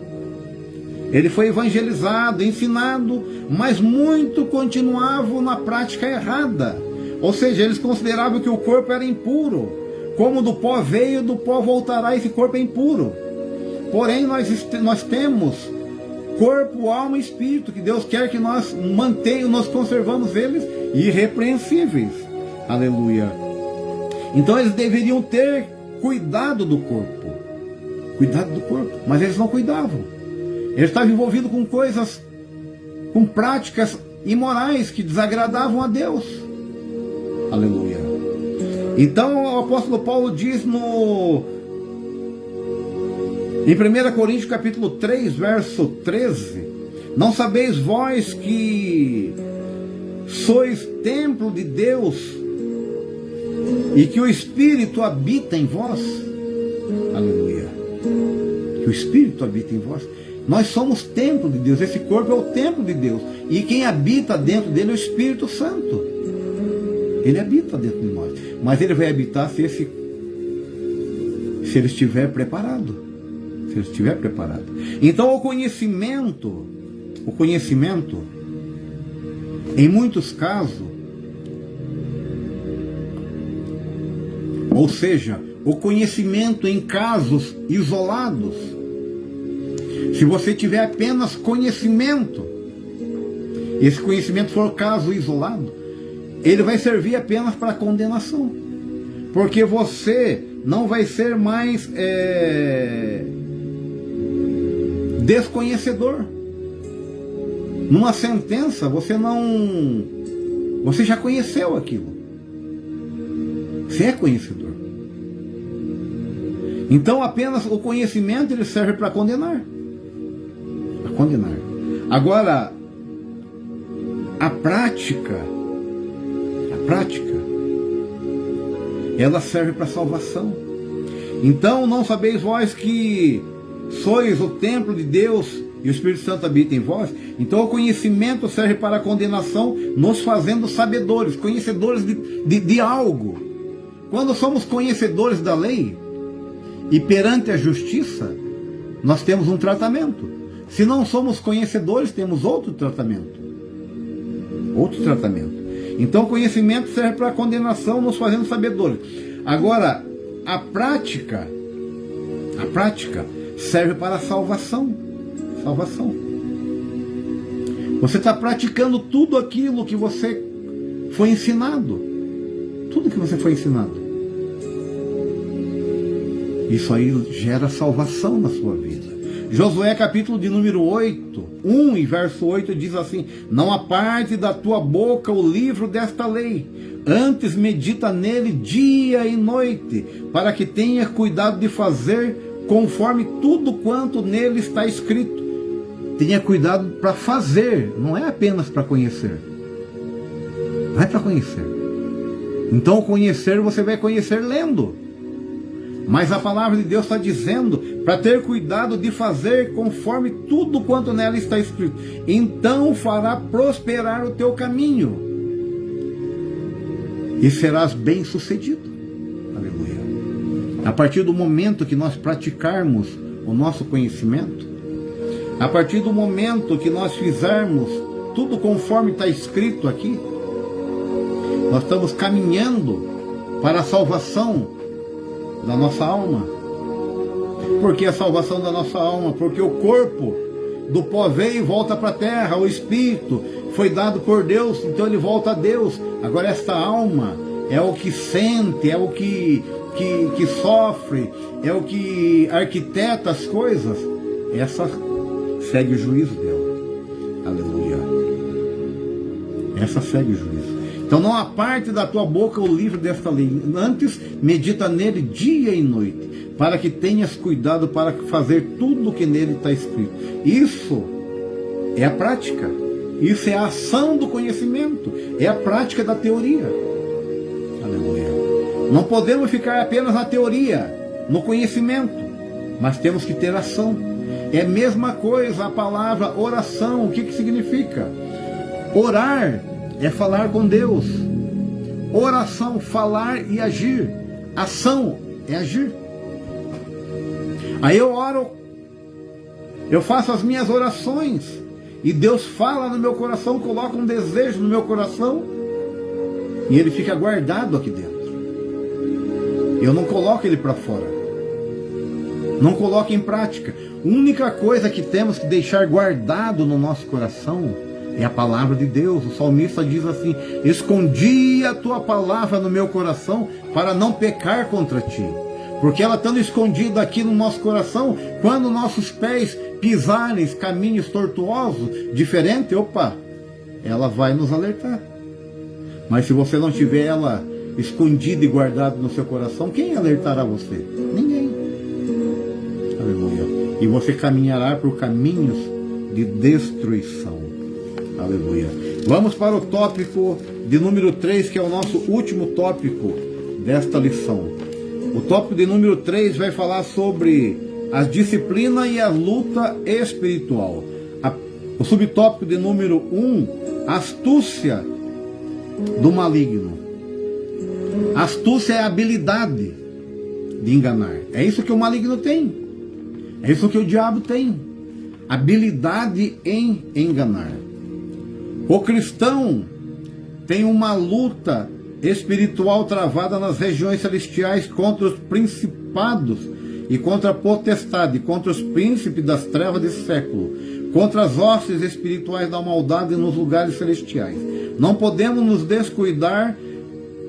Ele foi evangelizado, ensinado, mas muito continuavam na prática errada. Ou seja, eles consideravam que o corpo era impuro. Como do pó veio, do pó voltará, esse corpo é impuro. Porém, nós temos corpo, alma e espírito, que Deus quer que nós mantenhamos, nós conservamos eles irrepreensíveis. Aleluia. Então eles deveriam ter cuidado do corpo. Cuidado do corpo. Mas eles não cuidavam. Eles estavam envolvidos com coisas, com práticas imorais que desagradavam a Deus. Aleluia. Então o apóstolo Paulo diz em 1 Coríntios capítulo 3, verso 13, não sabeis vós que sois templo de Deus e que o Espírito habita em vós? Aleluia. Que o Espírito habita em vós. Nós somos templo de Deus, esse corpo é o templo de Deus, e quem habita dentro dele é o Espírito Santo. Ele habita dentro de nós, mas ele vai habitar se ele estiver preparado. Se ele estiver preparado. Então o conhecimento, em muitos casos, ou seja, o conhecimento em casos isolados, se você tiver apenas conhecimento, esse conhecimento for caso isolado, ele vai servir apenas para condenação, porque você não vai ser mais desconhecedor. Numa sentença, você já conheceu aquilo. Você é conhecedor. Então apenas o conhecimento ele serve para condenar. Para condenar. Agora, a prática, ela serve para salvação. Então, não sabeis vós que sois o templo de Deus e o Espírito Santo habita em vós? Então o conhecimento serve para a condenação, nos fazendo sabedores, conhecedores de algo. Quando somos conhecedores da lei e perante a justiça, nós temos um tratamento. Se não somos conhecedores, temos outro tratamento. Então o conhecimento serve para a condenação, nos fazendo sabedores. Agora, a prática serve para a salvação. Você está praticando tudo aquilo que você foi ensinado. Isso aí gera salvação na sua vida. Josué capítulo de número 8, 1 e verso 8 diz assim: não aparte da tua boca o livro desta lei, antes medita nele dia e noite, para que tenha cuidado de fazer conforme tudo quanto nele está escrito. Tenha cuidado para fazer, não é apenas para conhecer. Não é para conhecer. Então, conhecer você vai conhecer lendo. Mas a palavra de Deus está dizendo para ter cuidado de fazer conforme tudo quanto nela está escrito. Então fará prosperar o teu caminho e serás bem-sucedido. Aleluia. A partir do momento que nós praticarmos o nosso conhecimento, a partir do momento que nós fizermos tudo conforme está escrito aqui, nós estamos caminhando para a salvação da nossa alma. Por que a salvação da nossa alma? Porque o corpo do pó veio e volta para a terra, o espírito foi dado por Deus, então ele volta a Deus. Agora esta alma é o que sente, é o que sofre, é o que arquiteta as coisas. Essa segue o juízo dela. Aleluia. Essa segue o juízo. Então não aparte da tua boca o livro desta lei, antes medita nele dia e noite, para que tenhas cuidado para fazer tudo o que nele está escrito. Isso é a prática. Isso é a ação do conhecimento. É a prática da teoria. Aleluia. Não podemos ficar apenas na teoria, no conhecimento, mas temos que ter ação. É a mesma coisa a palavra oração. O que significa? Orar é falar com Deus. Oração, falar e agir. Ação é agir. Aí eu oro, eu faço as minhas orações, e Deus fala no meu coração, coloca um desejo no meu coração, e ele fica guardado aqui dentro. Eu não coloco ele para fora, não coloco em prática. A única coisa que temos que deixar guardado no nosso coração é a palavra de Deus. O salmista diz assim: escondi a tua palavra no meu coração para não pecar contra ti. Porque ela estando escondida aqui no nosso coração, quando nossos pés pisarem caminhos tortuosos, diferentes, ela vai nos alertar. Mas se você não tiver ela escondida e guardada no seu coração, quem alertará você? Ninguém. Aleluia. E você caminhará por caminhos de destruição. Aleluia. Vamos para o tópico de número 3, que é o nosso último tópico desta lição. O tópico de número 3 vai falar sobre a disciplina e a luta espiritual. O subtópico de número 1, astúcia do maligno. Astúcia é a habilidade de enganar. É isso que o maligno tem. É isso que o diabo tem. Habilidade em enganar. O cristão tem uma luta espiritual travada nas regiões celestiais contra os principados e contra a potestade, contra os príncipes das trevas desse século, contra as hostes espirituais da maldade nos lugares celestiais. Não podemos nos descuidar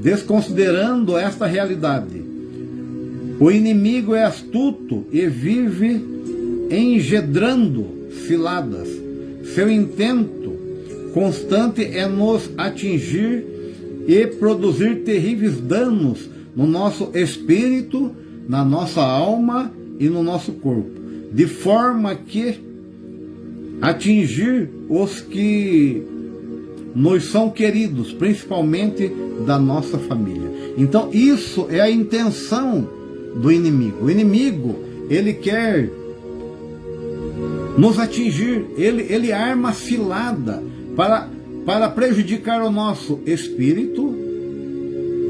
desconsiderando esta realidade. O inimigo é astuto e vive engendrando ciladas. Seu intento constante é nos atingir e produzir terríveis danos no nosso espírito, na nossa alma e no nosso corpo, de forma que atingir os que nos são queridos, principalmente da nossa família. Então isso é a intenção do inimigo. O inimigo, ele quer nos atingir, ele arma cilada para prejudicar o nosso espírito,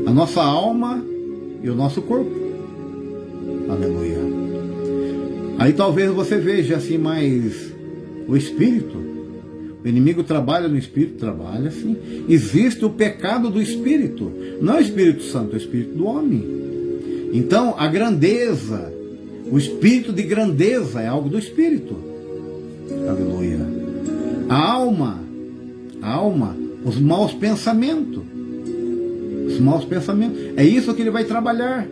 a nossa alma e o nosso corpo. Aleluia. Aí talvez você veja assim, mas o espírito, o inimigo trabalha no espírito, trabalha sim. Existe o pecado do espírito, não é o Espírito Santo, é o espírito do homem. Então a grandeza, o espírito de grandeza é algo do espírito. Aleluia. A alma, os maus pensamentos. Os maus pensamentos. É isso que ele vai trabalhar.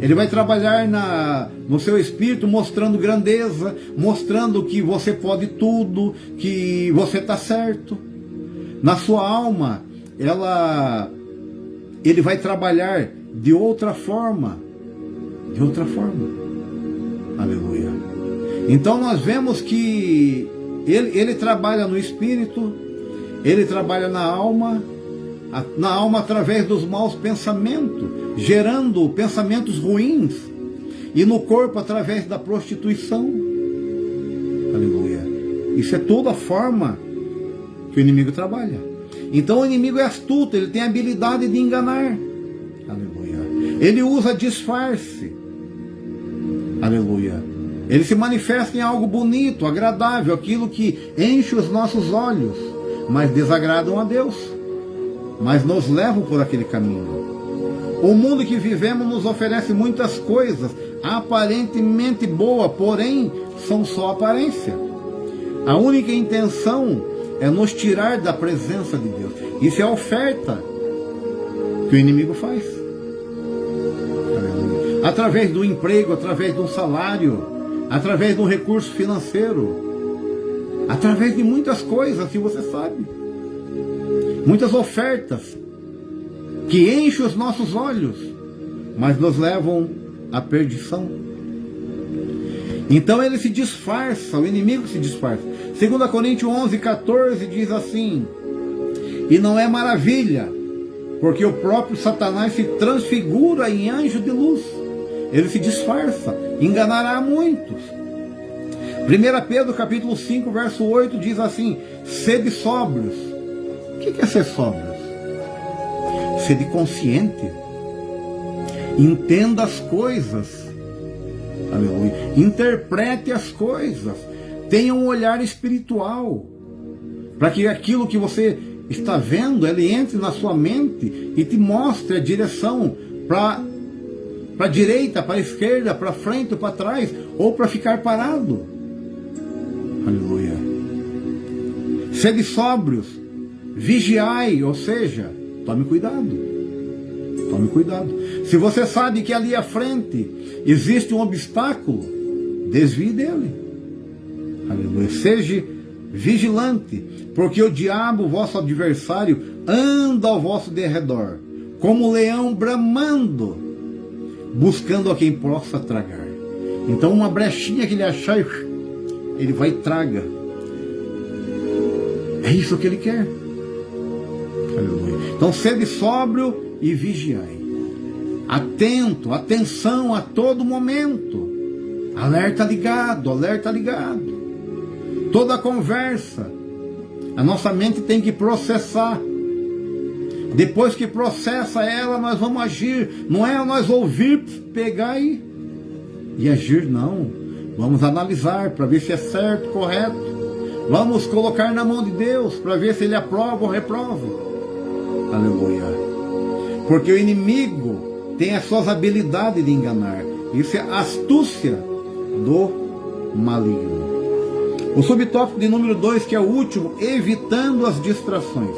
Ele vai trabalhar no seu espírito, mostrando grandeza, mostrando que você pode tudo, que você está certo. Na sua alma, ele vai trabalhar de outra forma. De outra forma. Aleluia. Então nós vemos que ele trabalha no espírito, ele trabalha na alma através dos maus pensamentos, gerando pensamentos ruins, e no corpo através da prostituição. Aleluia. Isso é toda a forma que o inimigo trabalha. Então o inimigo é astuto, ele tem a habilidade de enganar. Aleluia. Ele usa disfarce. Aleluia. Ele se manifesta em algo bonito, agradável, aquilo que enche os nossos olhos, mas desagradam a Deus, mas nos levam por aquele caminho. O mundo que vivemos nos oferece muitas coisas aparentemente boas, porém são só aparência. A única intenção é nos tirar da presença de Deus. Isso é a oferta que o inimigo faz. Através do emprego, através de um salário, através de um recurso financeiro, através de muitas coisas que você sabe, muitas ofertas que enchem os nossos olhos, mas nos levam à perdição. Então ele se disfarça, o inimigo se disfarça. 2 Coríntios 11:14 diz assim: e não é maravilha, porque o próprio Satanás se transfigura em anjo de luz. Ele se disfarça, enganará muitos. 1 Pedro capítulo 5, verso 8 diz assim: sede sóbrios. O que é ser sóbrios? Sede consciente. Entenda as coisas. Aleluia. Interprete as coisas. Tenha um olhar espiritual, para que aquilo que você está vendo, ele entre na sua mente e te mostre a direção para a direita, para a esquerda, para frente ou para trás, ou para ficar parado. Aleluia. Sede sóbrios, vigiai, ou seja, tome cuidado. Tome cuidado. Se você sabe que ali à frente existe um obstáculo, desvie dele. Aleluia. Seja vigilante, porque o diabo, vosso adversário, anda ao vosso derredor, como um leão bramando, buscando a quem possa tragar. Então uma brechinha que ele achar, ele vai e traga. É isso que ele quer. Aleluia. Então sede sóbrio e vigiai. Atento, atenção a todo momento. Alerta ligado, alerta ligado. Toda conversa, a nossa mente tem que processar. Depois que processa ela, nós vamos agir. Não é nós ouvir, pegar e agir, não. Vamos analisar para ver se é certo, correto. Vamos colocar na mão de Deus para ver se Ele aprova ou reprova. Aleluia. Porque o inimigo tem as suas habilidades de enganar. Isso é astúcia do maligno. O subtópico de número 2, que é o último, evitando as distrações.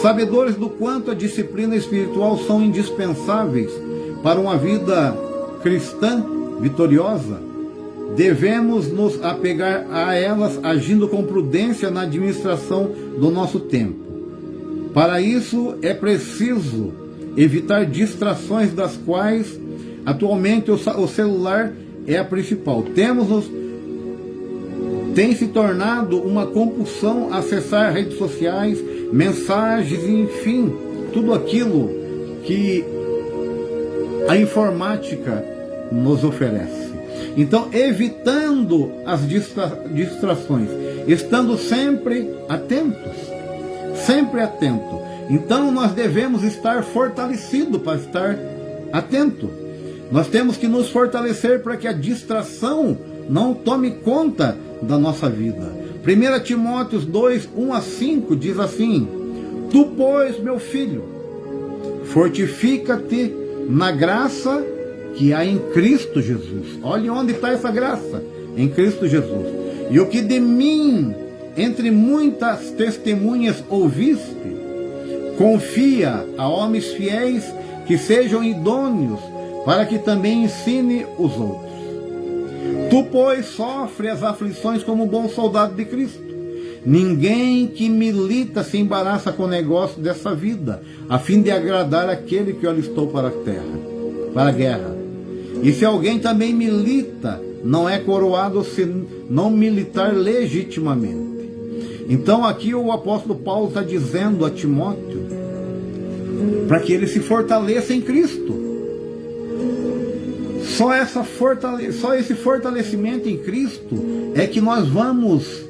Sabedores do quanto a disciplina espiritual são indispensáveis para uma vida cristã vitoriosa, devemos nos apegar a elas agindo com prudência na administração do nosso tempo. Para isso é preciso evitar distrações, das quais atualmente o celular é a principal. Tem se tornado uma compulsão acessar redes sociais mensagens, enfim, tudo aquilo que a informática nos oferece. Então, evitando as distrações, estando sempre atentos, sempre atento. Então, nós devemos estar fortalecidos para estar atento. Nós temos que nos fortalecer para que a distração não tome conta da nossa vida. 1 Timóteo 2, 1 a 5 diz assim: Tu, pois, meu filho, fortifica-te na graça que há em Cristo Jesus. Olha onde está essa graça, em Cristo Jesus. E o que de mim, entre muitas testemunhas ouviste, confia a homens fiéis que sejam idôneos, para que também ensine os outros. Tu, pois, sofre as aflições como bom soldado de Cristo. Ninguém que milita se embaraça com o negócio dessa vida, a fim de agradar aquele que o alistou para a terra, para a guerra. E se alguém também milita, não é coroado se não militar legitimamente. Então aqui o apóstolo Paulo está dizendo a Timóteo para que ele se fortaleça em Cristo. Só esse fortalecimento em Cristo é que nós vamos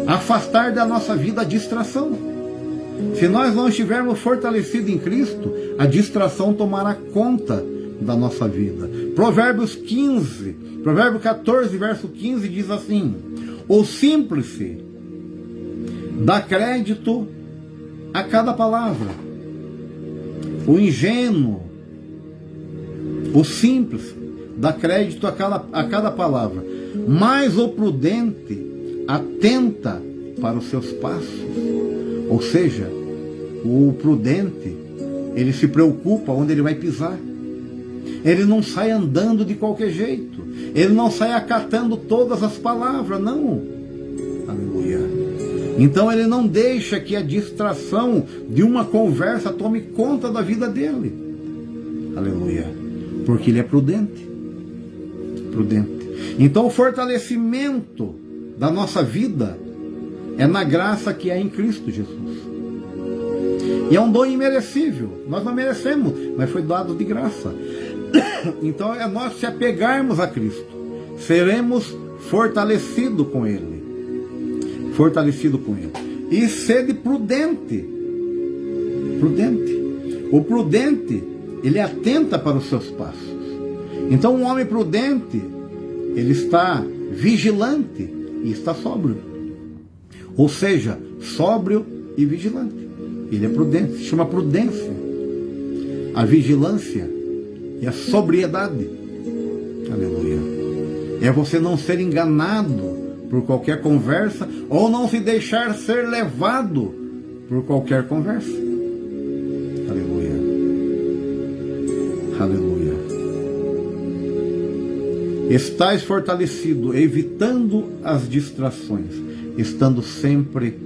afastar da nossa vida a distração. Se nós não estivermos fortalecidos em Cristo, a distração tomará conta da nossa vida. Provérbio 14, verso 15 diz assim: O simples dá crédito a cada palavra, o ingênuo, o simples dá crédito a cada palavra, mas o prudente atenta para os seus passos. Ou seja, o prudente, ele se preocupa onde ele vai pisar. Ele não sai andando de qualquer jeito. Ele não sai acatando todas as palavras, não. Aleluia. Então ele não deixa que a distração de uma conversa tome conta da vida dele. Aleluia. Porque ele é prudente. Prudente. Então o fortalecimento da nossa vida é na graça que há em Cristo Jesus. E é um dom imerecível. Nós não merecemos, mas foi dado de graça. Então é nós se apegarmos a Cristo, seremos fortalecidos com Ele. Fortalecido com Ele. E sede prudente. Prudente. O prudente, ele atenta para os seus passos. Então um homem prudente, ele está vigilante e está sóbrio. Ou seja, sóbrio e vigilante. Ele é prudente, se chama prudência. A vigilância e a sobriedade. Aleluia. É você não ser enganado por qualquer conversa, ou não se deixar ser levado por qualquer conversa. Aleluia. Aleluia. Estais fortalecido, evitando as distrações, estando sempre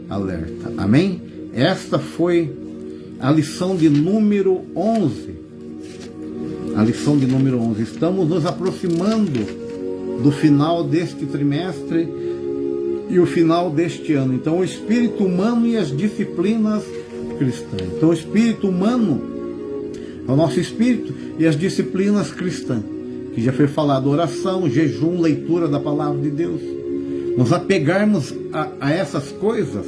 alerta. Amém? Esta foi a lição de número 11. A lição de número 11. Estamos nos aproximando do final deste trimestre e o final deste ano. Então, o espírito humano e as disciplinas cristãs. Então, o espírito humano é o nosso espírito e as disciplinas cristãs, que já foi falado: oração, jejum, leitura da palavra de Deus. Nos apegarmos a essas coisas,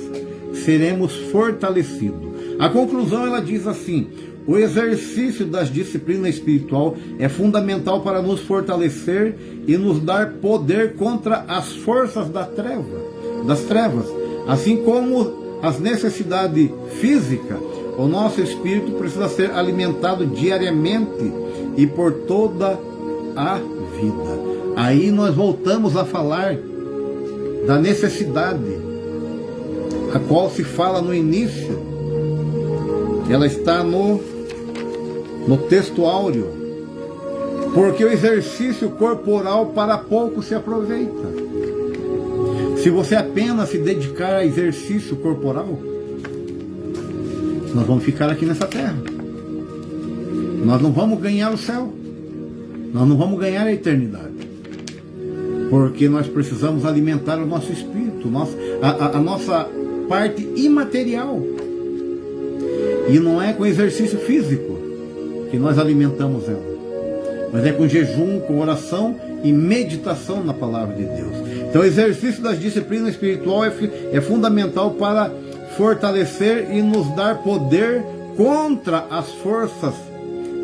seremos fortalecidos. A conclusão, ela diz assim: o exercício das disciplinas espiritual é fundamental para nos fortalecer e nos dar poder contra as forças das trevas. Assim como as necessidades físicas, o nosso espírito precisa ser alimentado diariamente e por toda a vida. Aí nós voltamos a falar da necessidade, a qual se fala no início. Ela está no texto áureo. Porque o exercício corporal para pouco se aproveita. Se você apenas se dedicar a exercício corporal, nós vamos ficar aqui nessa terra. Nós não vamos ganhar o céu. Nós não vamos ganhar a eternidade. Porque nós precisamos alimentar o nosso espírito. A nossa parte imaterial. E não é com exercício físico que nós alimentamos ela, mas é com jejum, com oração e meditação na palavra de Deus. Então o exercício das disciplinas espirituais é fundamental para fortalecer e nos dar poder contra as forças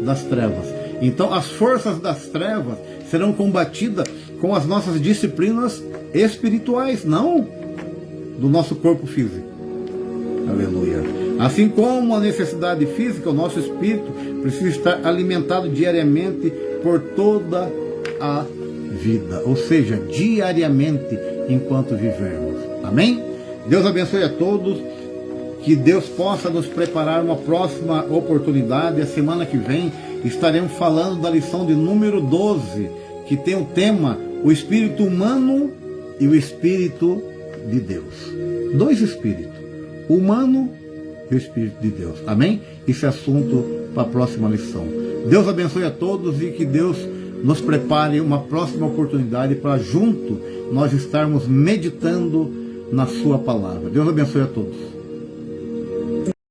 das trevas. Então as forças das trevas serão combatidas com as nossas disciplinas espirituais, não do nosso corpo físico. Aleluia. Assim como a necessidade física, o nosso espírito precisa estar alimentado diariamente por toda a vida, ou seja, diariamente enquanto vivermos. Amém? Deus abençoe a todos, que Deus possa nos preparar uma próxima oportunidade. A semana que vem estaremos falando da lição de número 12, que tem o tema o espírito humano e o espírito de Deus. Dois espíritos, o humano e o espírito de Deus. Amém? Esse assunto para a próxima lição. Deus abençoe a todos e que Deus nos prepare uma próxima oportunidade para junto nós estarmos meditando na sua palavra. Deus abençoe a todos.